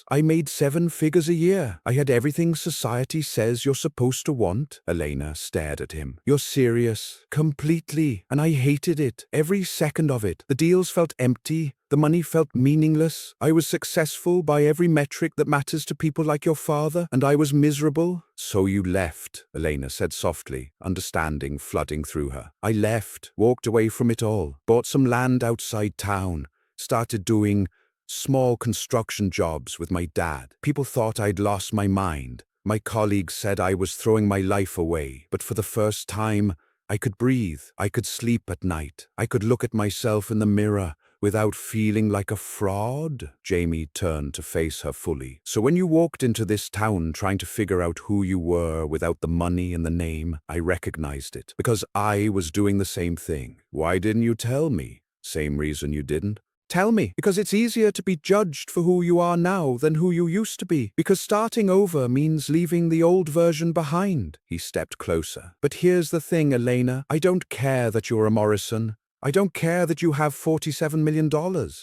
I made 7 figures a year. I had everything society says you're supposed to want. Elena stared at him. You're serious? Completely. And I hated it. Every second of it. The deals felt empty. The money felt meaningless. I was successful by every metric that matters to people like your father, and I was miserable. So you left, Elena said softly, understanding flooding through her. I left, walked away from it all, bought some land outside town, started doing small construction jobs with my dad. People thought I'd lost my mind. My colleagues said I was throwing my life away, but for the first time, I could breathe. I could sleep at night. I could look at myself in the mirror without feeling like a fraud. Jamie turned to face her fully. So when you walked into this town trying to figure out who you were without the money and the name, I recognized it. Because I was doing the same thing. Why didn't you tell me? Same reason you didn't? Tell me, because it's easier to be judged for who you are now than who you used to be. Because starting over means leaving the old version behind. He stepped closer. But here's the thing, Elena. I don't care that you're a Morrison. I don't care that you have $47 million.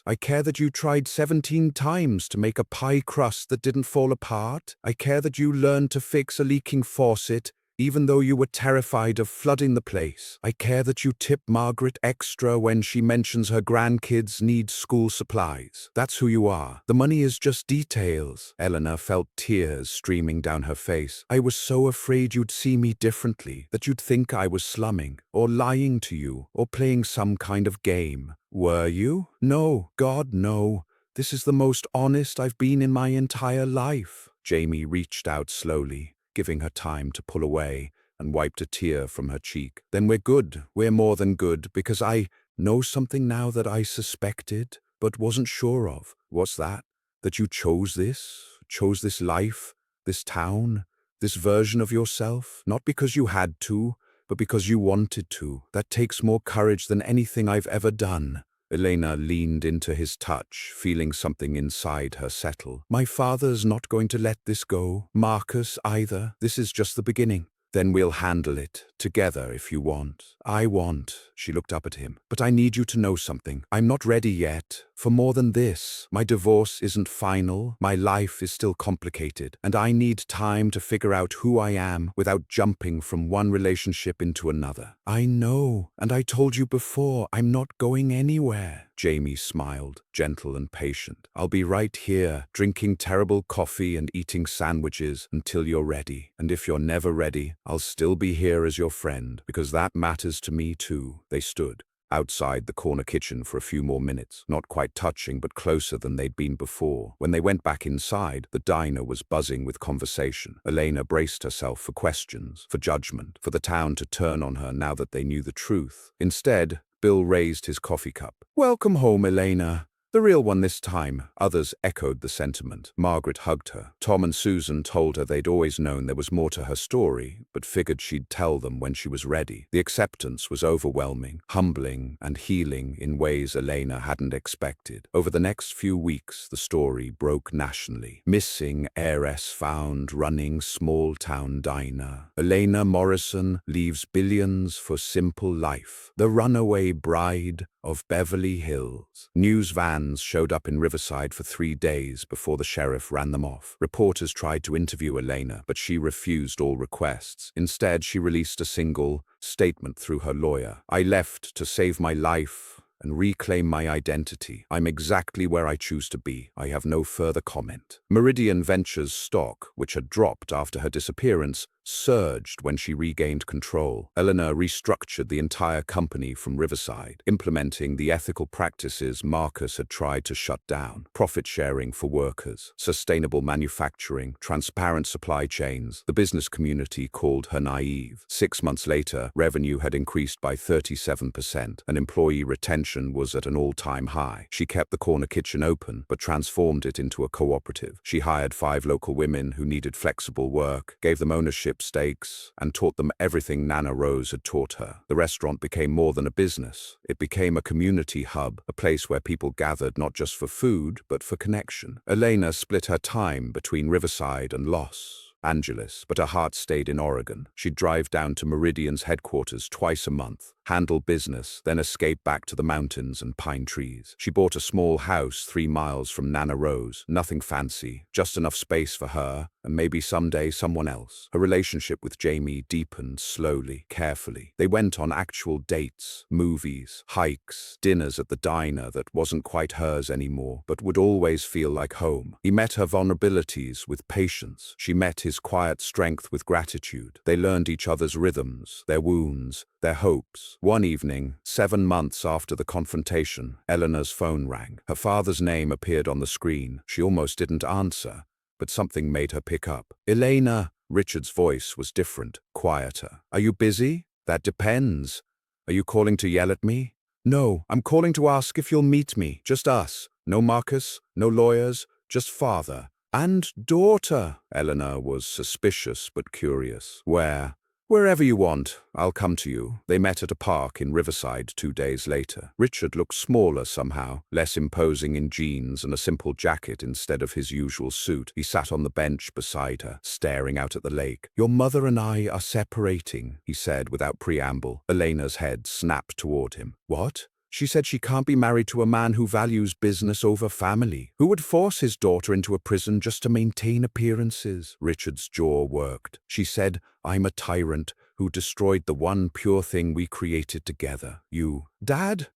I care that you tried 17 times to make a pie crust that didn't fall apart. I care that you learned to fix a leaking faucet even though you were terrified of flooding the place. I care that you tip Margaret extra when she mentions her grandkids need school supplies. That's who you are. The money is just details. Elena felt tears streaming down her face. I was so afraid you'd see me differently, that you'd think I was slumming, or lying to you, or playing some kind of game. Were you? No, God, no. This is the most honest I've been in my entire life. Jamie reached out slowly, giving her time to pull away, and wiped a tear from her cheek. Then we're good. We're more than good, because I know something now that I suspected, but wasn't sure of. What's that? That you chose this life, this town, this version of yourself, not because you had to, but because you wanted to. That takes more courage than anything I've ever done. Elena leaned into his touch, feeling something inside her settle. My father's not going to let this go. Marcus either. This is just the beginning. Then we'll handle it, together if you want. I want. She looked up at him. But I need you to know something. I'm not ready yet. For more than this. My divorce isn't final. My life is still complicated. And I need time to figure out who I am without jumping from one relationship into another. I know. And I told you before, I'm not going anywhere. Jamie smiled, gentle and patient. I'll be right here, drinking terrible coffee and eating sandwiches until you're ready. And if you're never ready, I'll still be here as your friend, because that matters to me too. They stood outside the corner kitchen for a few more minutes, not quite touching but closer than they'd been before. When they went back inside, the diner was buzzing with conversation. Elena braced herself for questions, for judgment, for the town to turn on her now that they knew the truth. Instead, Bill raised his coffee cup. Welcome home, Elena. The real one this time. Others echoed the sentiment. Margaret hugged her. Tom and Susan told her they'd always known there was more to her story, but figured she'd tell them when she was ready. The acceptance was overwhelming, humbling, and healing in ways Elena hadn't expected. Over the next few weeks, the story broke nationally. Missing heiress found running small-town diner. Elena Morrison leaves billions for simple life. The runaway bride of Beverly Hills. News vans showed up in Riverside for 3 days before the sheriff ran them off. Reporters tried to interview Elena, but she refused all requests. Instead, she released a single statement through her lawyer. I left to save my life and reclaim my identity. I'm exactly where I choose to be. I have no further comment. Meridian Ventures' stock, which had dropped after her disappearance, surged when she regained control. Elena restructured the entire company from Riverside, implementing the ethical practices Marcus had tried to shut down: profit sharing for workers, sustainable manufacturing, transparent supply chains. The business community called her naive. 6 months later, revenue had increased by 37%, and employee retention was at an all-time high. She kept the corner kitchen open, but transformed it into a cooperative. She hired 5 local women who needed flexible work, gave them ownership stakes, and taught them everything Nana Rose had taught her. The restaurant became more than a business. It became a community hub, a place where people gathered not just for food, but for connection. Elena split her time between Riverside and Los Angeles, but her heart stayed in Oregon. She'd drive down to Meridian's headquarters twice a month, handle business, then escape back to the mountains and pine trees. She bought a small house 3 miles from Nana Rose. Nothing fancy, just enough space for her and maybe someday someone else. Her relationship with Jamie deepened slowly, carefully. They went on actual dates, movies, hikes, dinners at the diner that wasn't quite hers anymore, but would always feel like home. He met her vulnerabilities with patience. She met his quiet strength with gratitude. They learned each other's rhythms, their wounds, their hopes. One evening, 7 months after the confrontation, Eleanor's phone rang. Her father's name appeared on the screen. She almost didn't answer, but something made her pick up. "Elena." Richard's voice was different, quieter. "Are you busy?" "That depends. Are you calling to yell at me?" "No, I'm calling to ask if you'll meet me. Just us. No Marcus, no lawyers, just father and daughter." Eleanor was suspicious but curious. "Where?" "Wherever you want. I'll come to you." They met at a park in Riverside 2 days later. Richard looked smaller somehow, less imposing in jeans and a simple jacket instead of his usual suit. He sat on the bench beside her, staring out at the lake. "Your mother and I are separating," he said without preamble. Elena's head snapped toward him. "What?" "She said she can't be married to a man who values business over family, who would force his daughter into a prison just to maintain appearances." Richard's jaw worked. "She said, I'm a tyrant who destroyed the one pure thing we created together. You." "Dad?"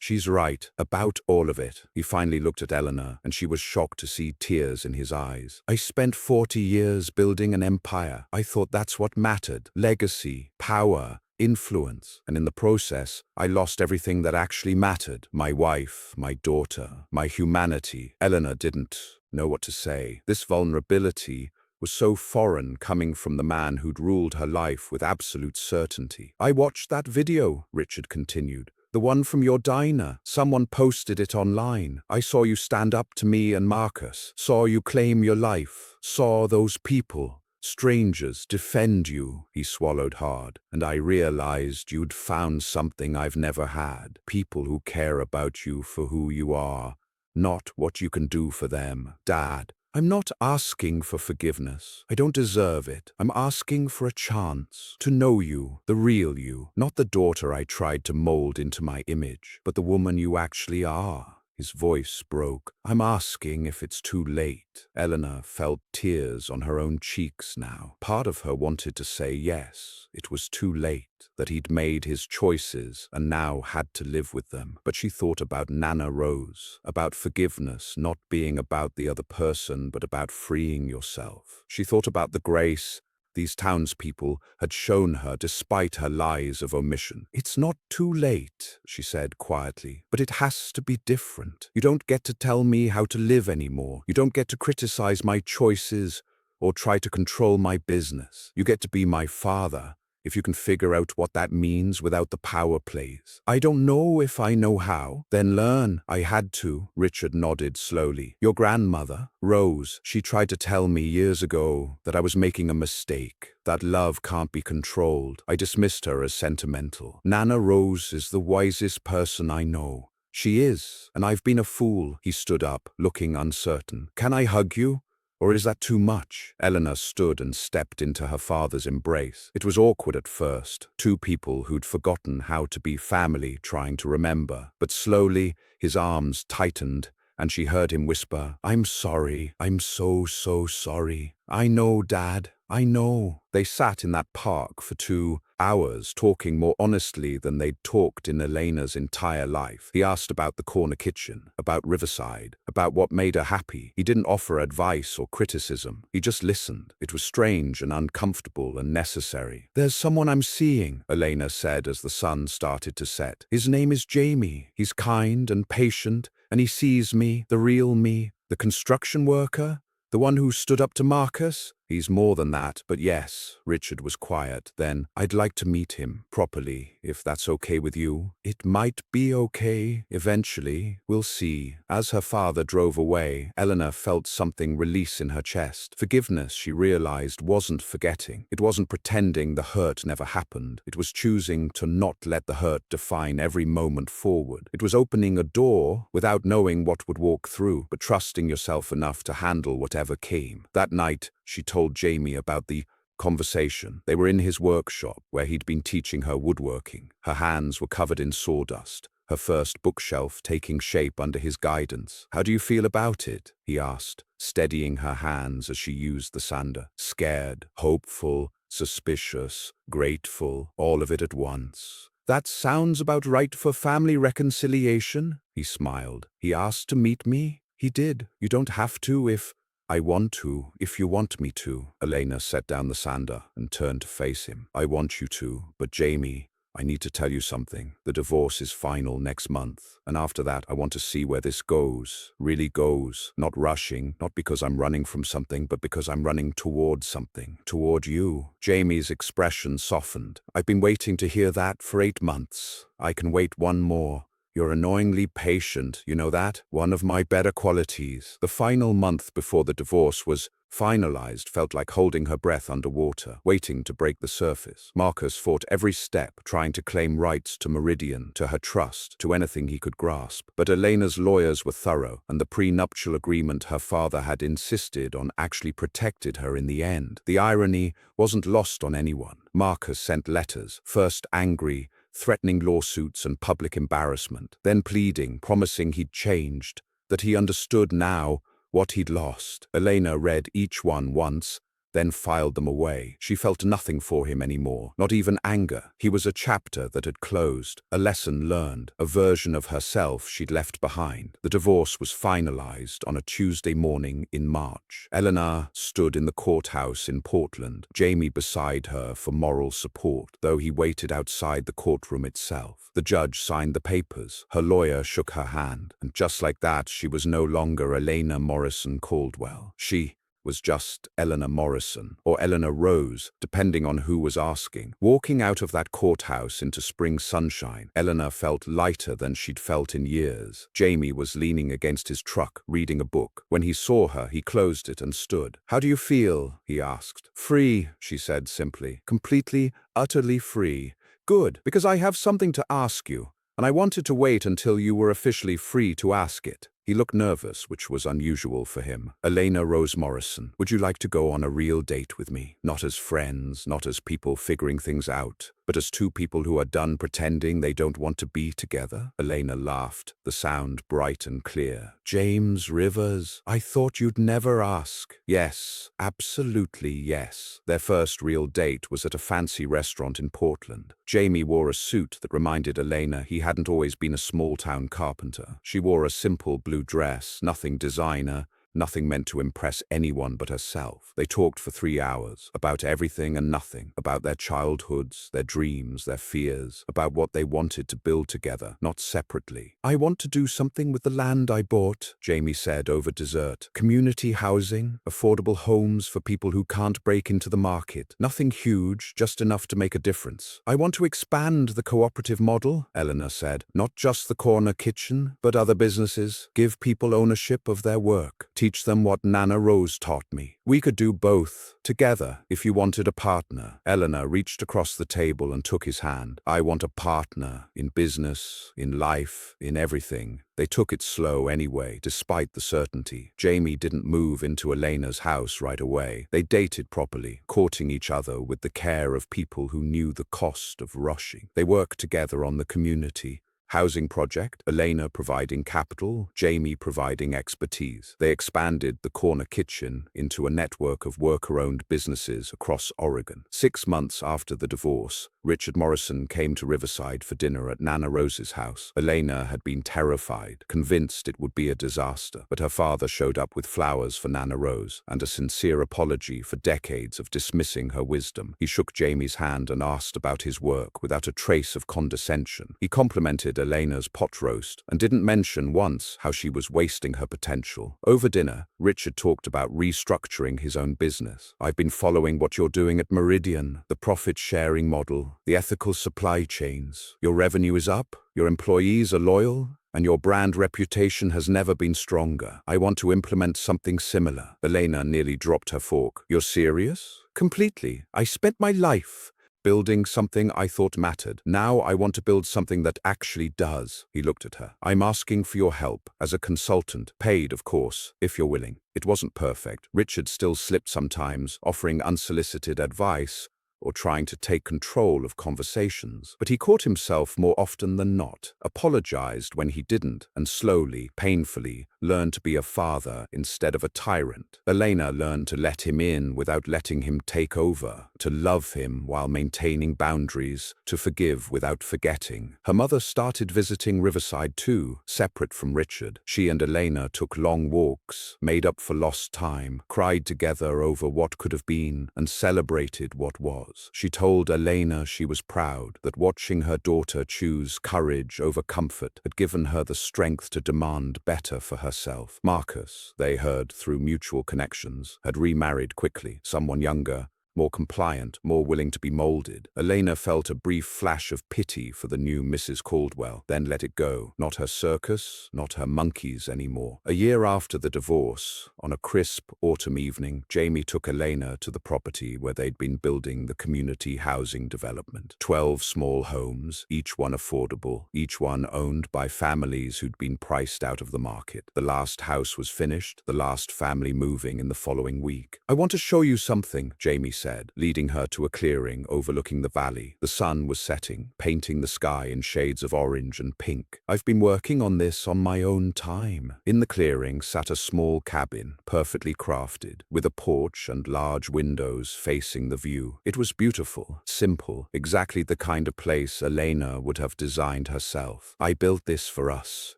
She's right, about all of it." He finally looked at Eleanor, and she was shocked to see tears in his eyes. "I spent 40 years building an empire. I thought that's what mattered. Legacy, power, influence. And in the process, I lost everything that actually mattered. My wife, my daughter, my humanity." Eleanor didn't know what to say. This vulnerability was so foreign, coming from the man who'd ruled her life with absolute certainty. "I watched that video," Richard continued. "The one from your diner. Someone posted it online. I saw you stand up to me and Marcus. Saw you claim your life. Saw those people, strangers, defend you." He swallowed hard. "And I realized you'd found something I've never had. People who care about you for who you are, not what you can do for them." "Dad, I'm not asking for forgiveness. I don't deserve it. I'm asking for a chance to know you, the real you, not the daughter I tried to mold into my image, but the woman you actually are." His voice broke. "I'm asking if it's too late." Eleanor felt tears on her own cheeks now. Part of her wanted to say yes, it was too late, that he'd made his choices and now had to live with them. But she thought about Nana Rose, about forgiveness not being about the other person but about freeing yourself. She thought about the grace these townspeople had shown her despite her lies of omission. "It's not too late," she said quietly, "but it has to be different. You don't get to tell me how to live anymore. You don't get to criticize my choices or try to control my business. You get to be my father, if you can figure out what that means without the power plays." "I don't know if I know how." "Then learn." "I had to." Richard nodded slowly. "Your grandmother, Rose, she tried to tell me years ago that I was making a mistake, that love can't be controlled. I dismissed her as sentimental. Nana Rose is the wisest person I know. She is, and I've been a fool." He stood up, looking uncertain. "Can I hug you? Or is that too much?" Eleanor stood and stepped into her father's embrace. It was awkward at first, 2 people who'd forgotten how to be family trying to remember. But slowly, his arms tightened, and she heard him whisper, "I'm sorry. I'm so sorry. I know, Dad. I know." They sat in that park for 2 hours, talking more honestly than they'd talked in Elena's entire life. He asked about the corner kitchen, about Riverside, about what made her happy. He didn't offer advice or criticism. He just listened. It was strange and uncomfortable and necessary. "There's someone I'm seeing," Elena said as the sun started to set. "His name is Jamie. He's kind and patient, and he sees me, the real me, the construction worker, the one who stood up to Marcus. He's more than that, but yes." Richard was quiet. Then, "I'd like to meet him, properly, if that's okay with you." "It might be okay, eventually. We'll see." As her father drove away, Eleanor felt something release in her chest. Forgiveness, she realized, wasn't forgetting. It wasn't pretending the hurt never happened. It was choosing to not let the hurt define every moment forward. It was opening a door without knowing what would walk through, but trusting yourself enough to handle whatever came. That night, she told Jamie about the conversation. They were in his workshop, where he'd been teaching her woodworking. Her hands were covered in sawdust, her first bookshelf taking shape under his guidance. "How do you feel about it?" he asked, steadying her hands as she used the sander. "Scared, hopeful, suspicious, grateful, all of it at once." "That sounds about right for family reconciliation," he smiled. "He asked to meet me?" "He did. You don't have to if—" "I want to, if you want me to." Elena set down the sander and turned to face him. "I want you to, but Jamie, I need to tell you something. The divorce is final next month, and after that I want to see where this goes, really goes. Not rushing, not because I'm running from something, but because I'm running toward something, toward you." Jamie's expression softened. "I've been waiting to hear that for 8 months. I can wait one more. You're annoyingly patient, you know that? One of my better qualities." The final month before the divorce was finalized felt like holding her breath underwater, waiting to break the surface. Marcus fought every step, trying to claim rights to Meridian, to her trust, to anything he could grasp. But Elena's lawyers were thorough, and the prenuptial agreement her father had insisted on actually protected her in the end. The irony wasn't lost on anyone. Marcus sent letters, first angry, threatening lawsuits and public embarrassment, then pleading, promising he'd changed, that he understood now what he'd lost. Elena read each one once, then filed them away. She felt nothing for him anymore, not even anger. He was a chapter that had closed, a lesson learned, a version of herself she'd left behind. The divorce was finalized on a Tuesday morning in March. Eleanor stood in the courthouse in Portland, Jamie beside her for moral support, though he waited outside the courtroom itself. The judge signed the papers. Her lawyer shook her hand, and just like that, she was no longer Elena Morrison Caldwell. She was just Elena Morrison, or Eleanor Rose, depending on who was asking. Walking out of that courthouse into spring sunshine, Eleanor felt lighter than she'd felt in years. Jamie was leaning against his truck, reading a book. When he saw her, he closed it and stood. "How do you feel?" he asked. "Free," she said simply. "Completely, utterly free." "Good, because I have something to ask you, and I wanted to wait until you were officially free to ask it." He looked nervous, which was unusual for him. "Elena Rose Morrison, would you like to go on a real date with me? Not as friends, not as people figuring things out, but as two people who are done pretending they don't want to be together?" Elena laughed, the sound bright and clear. "James Rivers, I thought you'd never ask." "Yes, absolutely yes." Their first real date was at a fancy restaurant in Portland. Jamie wore a suit that reminded Elena he hadn't always been a small-town carpenter. She wore a simple blue dress, nothing designer, nothing meant to impress anyone but herself. They talked for 3 hours, about everything and nothing, about their childhoods, their dreams, their fears, about what they wanted to build together, not separately. "I want to do something with the land I bought," Jamie said over dessert. "Community housing, affordable homes for people who can't break into the market. Nothing huge, just enough to make a difference." "I want to expand the cooperative model," Eleanor said. "Not just the corner kitchen, but other businesses. Give people ownership of their work. Teach them what Nana Rose taught me. We could do both, together, if you wanted a partner." Eleanor reached across the table and took his hand. "I want a partner, in business, in life, in everything." They took it slow anyway, despite the certainty. Jamie didn't move into Elena's house right away. They dated properly, courting each other with the care of people who knew the cost of rushing. They worked together on the community housing project, Elena providing capital, Jamie providing expertise. They expanded the corner kitchen into a network of worker-owned businesses across Oregon. 6 months after the divorce, Richard Morrison came to Riverside for dinner at Nana Rose's house. Elena had been terrified, convinced it would be a disaster, but her father showed up with flowers for Nana Rose and a sincere apology for decades of dismissing her wisdom. He shook Jamie's hand and asked about his work without a trace of condescension. He complimented Elena's pot roast and didn't mention once how she was wasting her potential. Over dinner, Richard talked about restructuring his own business. "I've been following what you're doing at Meridian, the profit-sharing model, the ethical supply chains. Your revenue is up, your employees are loyal, and your brand reputation has never been stronger. I want to implement something similar." Elena nearly dropped her fork. "You're serious?" "Completely. I spent my life building something I thought mattered. Now I want to build something that actually does." He looked at her. "I'm asking for your help as a consultant, paid, of course, if you're willing." It wasn't perfect. Richard still slipped sometimes, offering unsolicited advice or trying to take control of conversations. But he caught himself more often than not, apologized when he didn't, and slowly, painfully, learned to be a father instead of a tyrant. Elena learned to let him in without letting him take over, to love him while maintaining boundaries, to forgive without forgetting. Her mother started visiting Riverside too, separate from Richard. She and Elena took long walks, made up for lost time, cried together over what could have been, and celebrated what was. She told Elena she was proud, that watching her daughter choose courage over comfort had given her the strength to demand better for herself. Marcus, they heard through mutual connections, had remarried quickly, someone younger, more compliant, more willing to be molded. Elena felt a brief flash of pity for the new Mrs. Caldwell, then let it go. Not her circus, not her monkeys anymore. A year after the divorce, on a crisp autumn evening, Jamie took Elena to the property where they'd been building the community housing development. 12 small homes, each one affordable, each one owned by families who'd been priced out of the market. The last house was finished, the last family moving in the following week. "I want to show you something," Jamie said, leading her to a clearing overlooking the valley. The sun was setting, painting the sky in shades of orange and pink. "I've been working on this on my own time." In the clearing sat a small cabin, perfectly crafted, with a porch and large windows facing the view. It was beautiful, simple, exactly the kind of place Elena would have designed herself. "I built this for us,"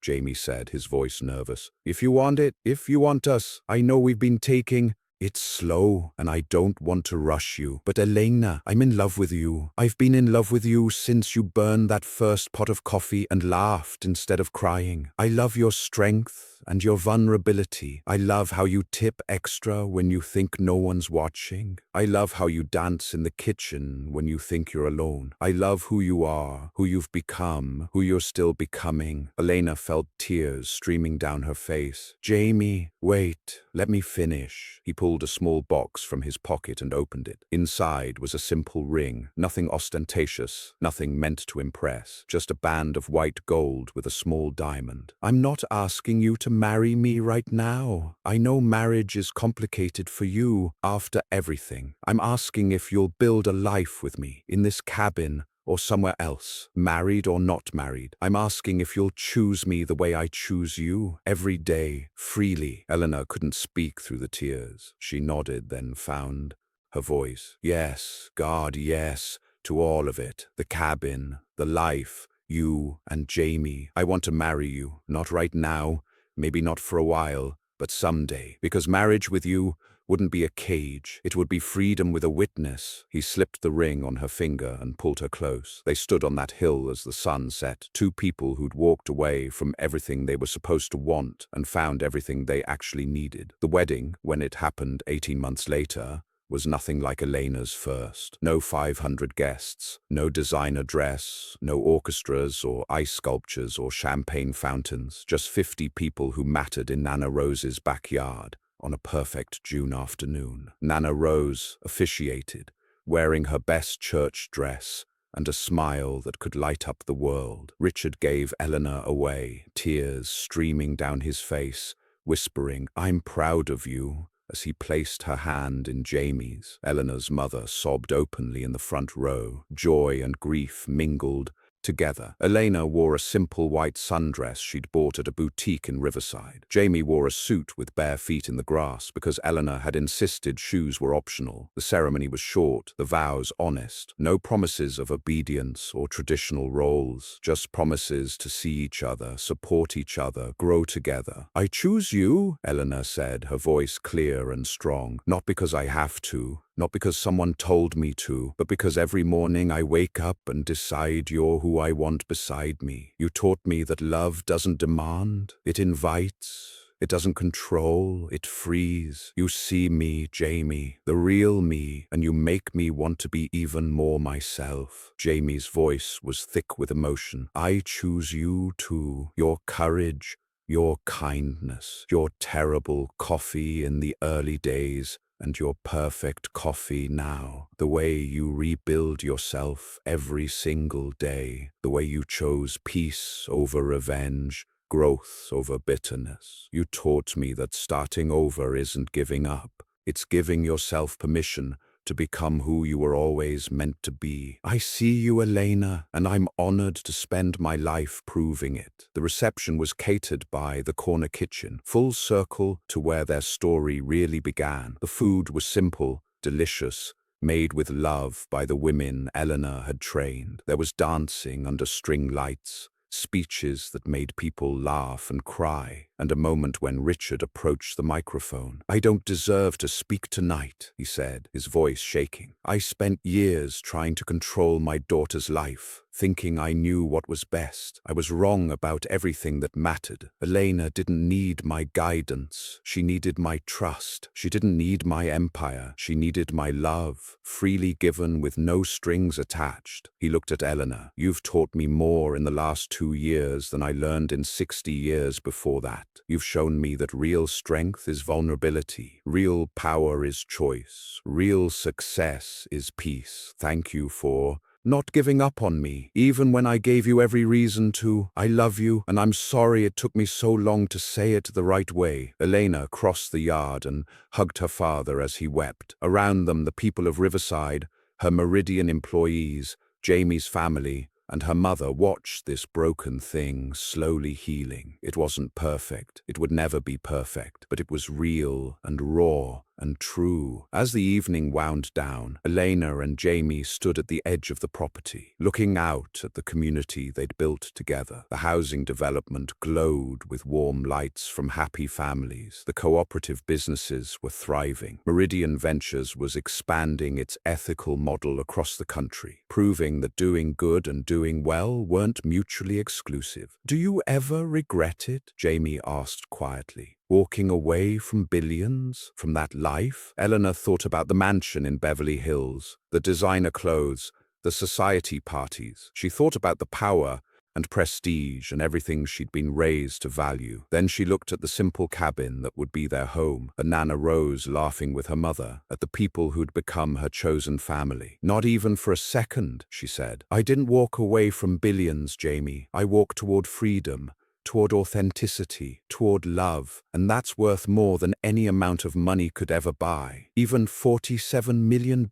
Jamie said, his voice nervous. "If you want it, if you want us, I know we've been taking... It's slow, and I don't want to rush you. But Elena, I'm in love with you. I've been in love with you since you burned that first pot of coffee and laughed instead of crying. I love your strength and your vulnerability. I love how you tip extra when you think no one's watching. I love how you dance in the kitchen when you think you're alone. I love who you are, who you've become, who you're still becoming." Elena felt tears streaming down her face. "Jamie, wait, let me finish." He pulled a small box from his pocket and opened it. Inside was a simple ring, nothing ostentatious, nothing meant to impress, just a band of white gold with a small diamond. "I'm not asking you to marry me right now. I know marriage is complicated for you after everything. I'm asking if you'll build a life with me, in this cabin or somewhere else, married or not married. I'm asking if you'll choose me the way I choose you, every day, freely." Eleanor couldn't speak through the tears. She nodded, then found her voice. "Yes, God, yes, to all of it. The cabin, the life, you and Jamie. I want to marry you, not right now, maybe not for a while, but someday. Because marriage with you wouldn't be a cage. It would be freedom with a witness." He slipped the ring on her finger and pulled her close. They stood on that hill as the sun set, two people who'd walked away from everything they were supposed to want and found everything they actually needed. The wedding, when it happened 18 months later, was nothing like Elena's first. No 500 guests, no designer dress, no orchestras or ice sculptures or champagne fountains, just 50 people who mattered in Nana Rose's backyard on a perfect June afternoon. Nana Rose officiated, wearing her best church dress and a smile that could light up the world. Richard gave Eleanor away, tears streaming down his face, whispering, "I'm proud of you," as he placed her hand in Jamie's. Eleanor's mother sobbed openly in the front row. Joy and grief mingled, together. Elena wore a simple white sundress she'd bought at a boutique in Riverside. Jamie wore a suit with bare feet in the grass because Eleanor had insisted shoes were optional. The ceremony was short, the vows honest. No promises of obedience or traditional roles, just promises to see each other, support each other, grow together. "I choose you," Eleanor said, her voice clear and strong. "Not because I have to, not because someone told me to, but because every morning I wake up and decide you're who I want beside me. You taught me that love doesn't demand, it invites. It doesn't control, it frees. You see me, Jamie, the real me, and you make me want to be even more myself." Jamie's voice was thick with emotion. "I choose you too. Your courage, your kindness, your terrible coffee in the early days, and your perfect coffee now. The way you rebuild yourself every single day. The way you chose peace over revenge, growth over bitterness. You taught me that starting over isn't giving up. It's giving yourself permission to become who you were always meant to be. I see you, Elena, and I'm honored to spend my life proving it." The reception was catered by the corner kitchen, full circle to where their story really began. The food was simple, delicious, made with love by the women Eleanor had trained. There was dancing under string lights, speeches that made people laugh and cry, and a moment when Richard approached the microphone. "I don't deserve to speak tonight," he said, his voice shaking. "I spent years trying to control my daughter's life, thinking I knew what was best. I was wrong about everything that mattered. Elena didn't need my guidance. She needed my trust. She didn't need my empire. She needed my love, freely given with no strings attached." He looked at Eleanor. "You've taught me more in the last 2 years than I learned in 60 years before that. You've shown me that real strength is vulnerability, real power is choice, real success is peace. Thank you for not giving up on me, even when I gave you every reason to. I love you, and I'm sorry it took me so long to say it the right way." Elena crossed the yard and hugged her father as he wept. Around them, the people of Riverside, her Meridian employees, Jamie's family, and her mother watched this broken thing slowly healing. It wasn't perfect. It would never be perfect, but it was real and raw and true. As the evening wound down, Elena and Jamie stood at the edge of the property, looking out at the community they'd built together. The housing development glowed with warm lights from happy families. The cooperative businesses were thriving. Meridian Ventures was expanding its ethical model across the country, proving that doing good and doing well weren't mutually exclusive. "Do you ever regret it?" Jamie asked quietly. "Walking away from billions, from that life?" Eleanor thought about the mansion in Beverly Hills, the designer clothes, the society parties. She thought about the power and prestige and everything she'd been raised to value. Then she looked at the simple cabin that would be their home, at Nana Rose laughing with her mother, at the people who'd become her chosen family. "Not even for a second," she said. "I didn't walk away from billions, Jamie. I walked toward freedom, toward authenticity, toward love, and that's worth more than any amount of money could ever buy." "Even $47 million?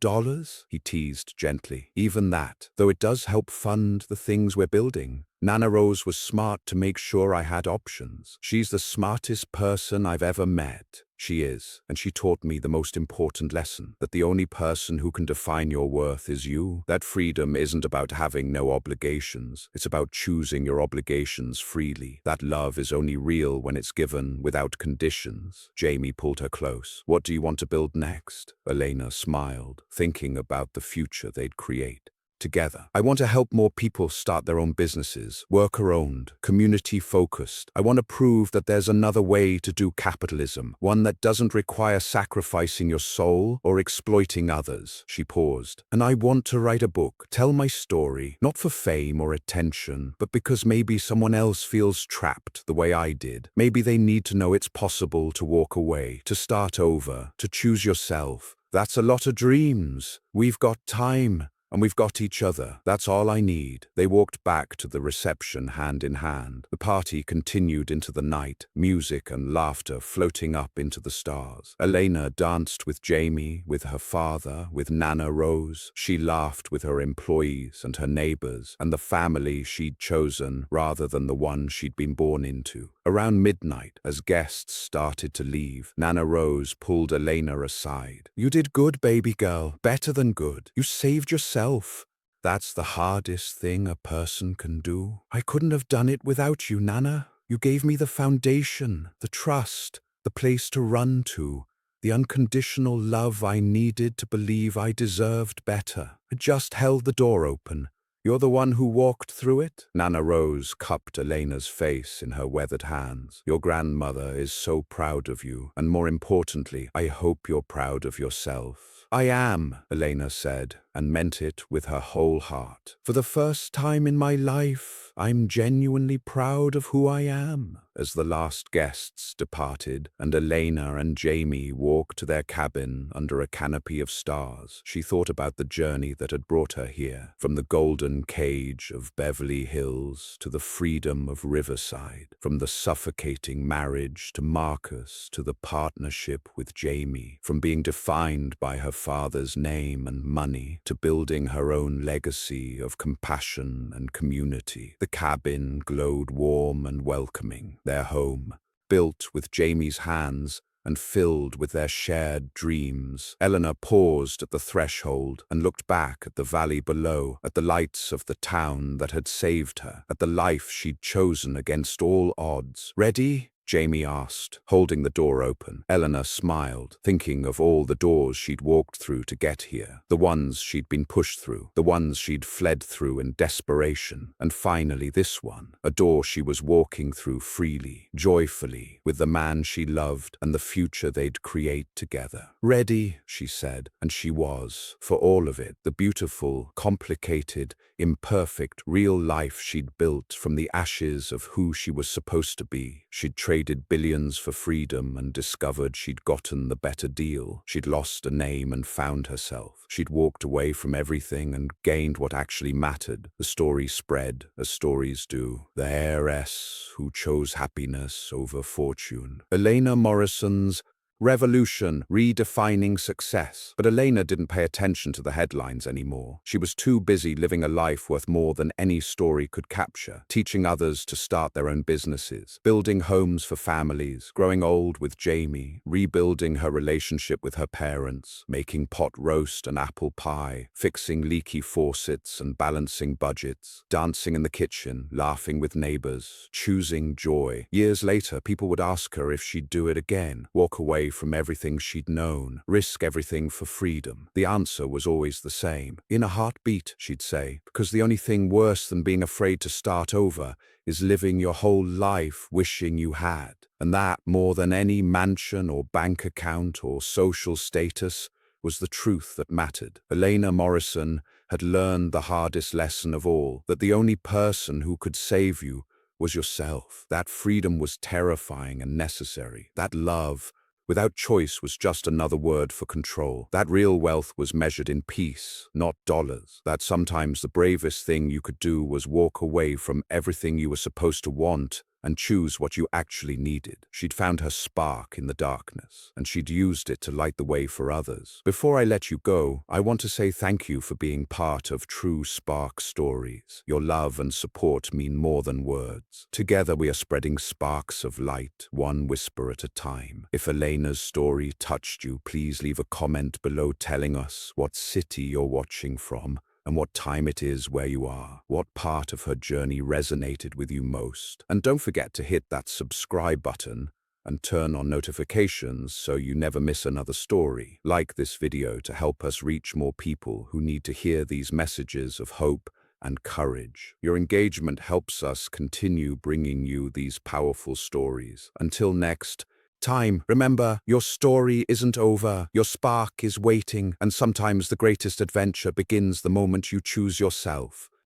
He teased gently. "Even that, though it does help fund the things we're building." Nana Rose was smart to make sure I had options. She's the smartest person I've ever met. She is, and she taught me the most important lesson, that the only person who can define your worth is you. That freedom isn't about having no obligations. It's about choosing your obligations freely. That love is only real when it's given without conditions. Jamie pulled her close. "What do you want to build next?" Elena smiled, thinking about the future they'd create together. "I want to help more people start their own businesses, worker-owned, community-focused. I want to prove that there's another way to do capitalism, one that doesn't require sacrificing your soul or exploiting others." She paused. "And I want to write a book, tell my story, not for fame or attention, but because maybe someone else feels trapped the way I did. Maybe they need to know it's possible to walk away, to start over, to choose yourself. That's a lot of dreams. We've got time." and we've got each other. That's all I need." They walked back to the reception hand in hand. The party continued into the night, music and laughter floating up into the stars. Elena danced with Jamie, with her father, with Nana Rose. She laughed with her employees and her neighbors and the family she'd chosen rather than the one she'd been born into. Around midnight, as guests started to leave, Nana Rose pulled Elena aside. "You did good, baby girl. Better than good. You saved yourself. That's the hardest thing a person can do. I couldn't have done it without you, Nana. You gave me the foundation, the trust, the place to run to, the unconditional love I needed to believe I deserved better. I just held the door open. You're the one who walked through it." Nana Rose cupped Elena's face in her weathered hands. "Your grandmother is so proud of you, and more importantly, I hope you're proud of yourself." "I am," Elena said, and meant it with her whole heart. "For the first time in my life, I'm genuinely proud of who I am." As the last guests departed, and Elena and Jamie walked to their cabin under a canopy of stars, she thought about the journey that had brought her here, from the golden cage of Beverly Hills to the freedom of Riverside, from the suffocating marriage to Marcus to the partnership with Jamie, from being defined by her father's name and money to building her own legacy of compassion and community. The cabin glowed warm and welcoming, their home, built with Jamie's hands and filled with their shared dreams. Eleanor paused at the threshold and looked back at the valley below, at the lights of the town that had saved her, at the life she'd chosen against all odds. "Ready?" Jamie asked, holding the door open. Eleanor smiled, thinking of all the doors she'd walked through to get here, the ones she'd been pushed through, the ones she'd fled through in desperation, and finally this one, a door she was walking through freely, joyfully, with the man she loved and the future they'd create together. "Ready," she said, and she was, for all of it, the beautiful, complicated, imperfect, real life she'd built from the ashes of who she was supposed to be. She'd traded billions for freedom and discovered she'd gotten the better deal. She'd lost a name and found herself. She'd walked away from everything and gained what actually mattered. The story spread, as stories do. The heiress who chose happiness over fortune. Elena Morrison's Revolution, redefining success. But Elena didn't pay attention to the headlines anymore. She was too busy living a life worth more than any story could capture, teaching others to start their own businesses, building homes for families, growing old with Jamie, rebuilding her relationship with her parents, making pot roast and apple pie, fixing leaky faucets and balancing budgets, dancing in the kitchen, laughing with neighbors, choosing joy. Years later, people would ask her if she'd do it again, walk away from everything she'd known, risk everything for freedom. The answer was always the same. "In a heartbeat," she'd say, "because the only thing worse than being afraid to start over is living your whole life wishing you had. And that, more than any mansion or bank account or social status, was the truth that mattered." Elena Morrison had learned the hardest lesson of all, that the only person who could save you was yourself. That freedom was terrifying and necessary. That love, without choice, was just another word for control. That real wealth was measured in peace, not dollars. That sometimes the bravest thing you could do was walk away from everything you were supposed to want and choose what you actually needed. She'd found her spark in the darkness, and she'd used it to light the way for others. Before I let you go, I want to say thank you for being part of True Spark Stories. Your love and support mean more than words. Together we are spreading sparks of light, one whisper at a time. If Elena's story touched you, please leave a comment below telling us what city you're watching from, and what time it is where you are. What part of her journey resonated with you most? And don't forget to hit that subscribe button and turn on notifications so you never miss another story. Like this video to help us reach more people who need to hear these messages of hope and courage. Your engagement helps us continue bringing you these powerful stories. Until next time, remember, your story isn't over, your spark is waiting, and sometimes the greatest adventure begins the moment you choose yourself.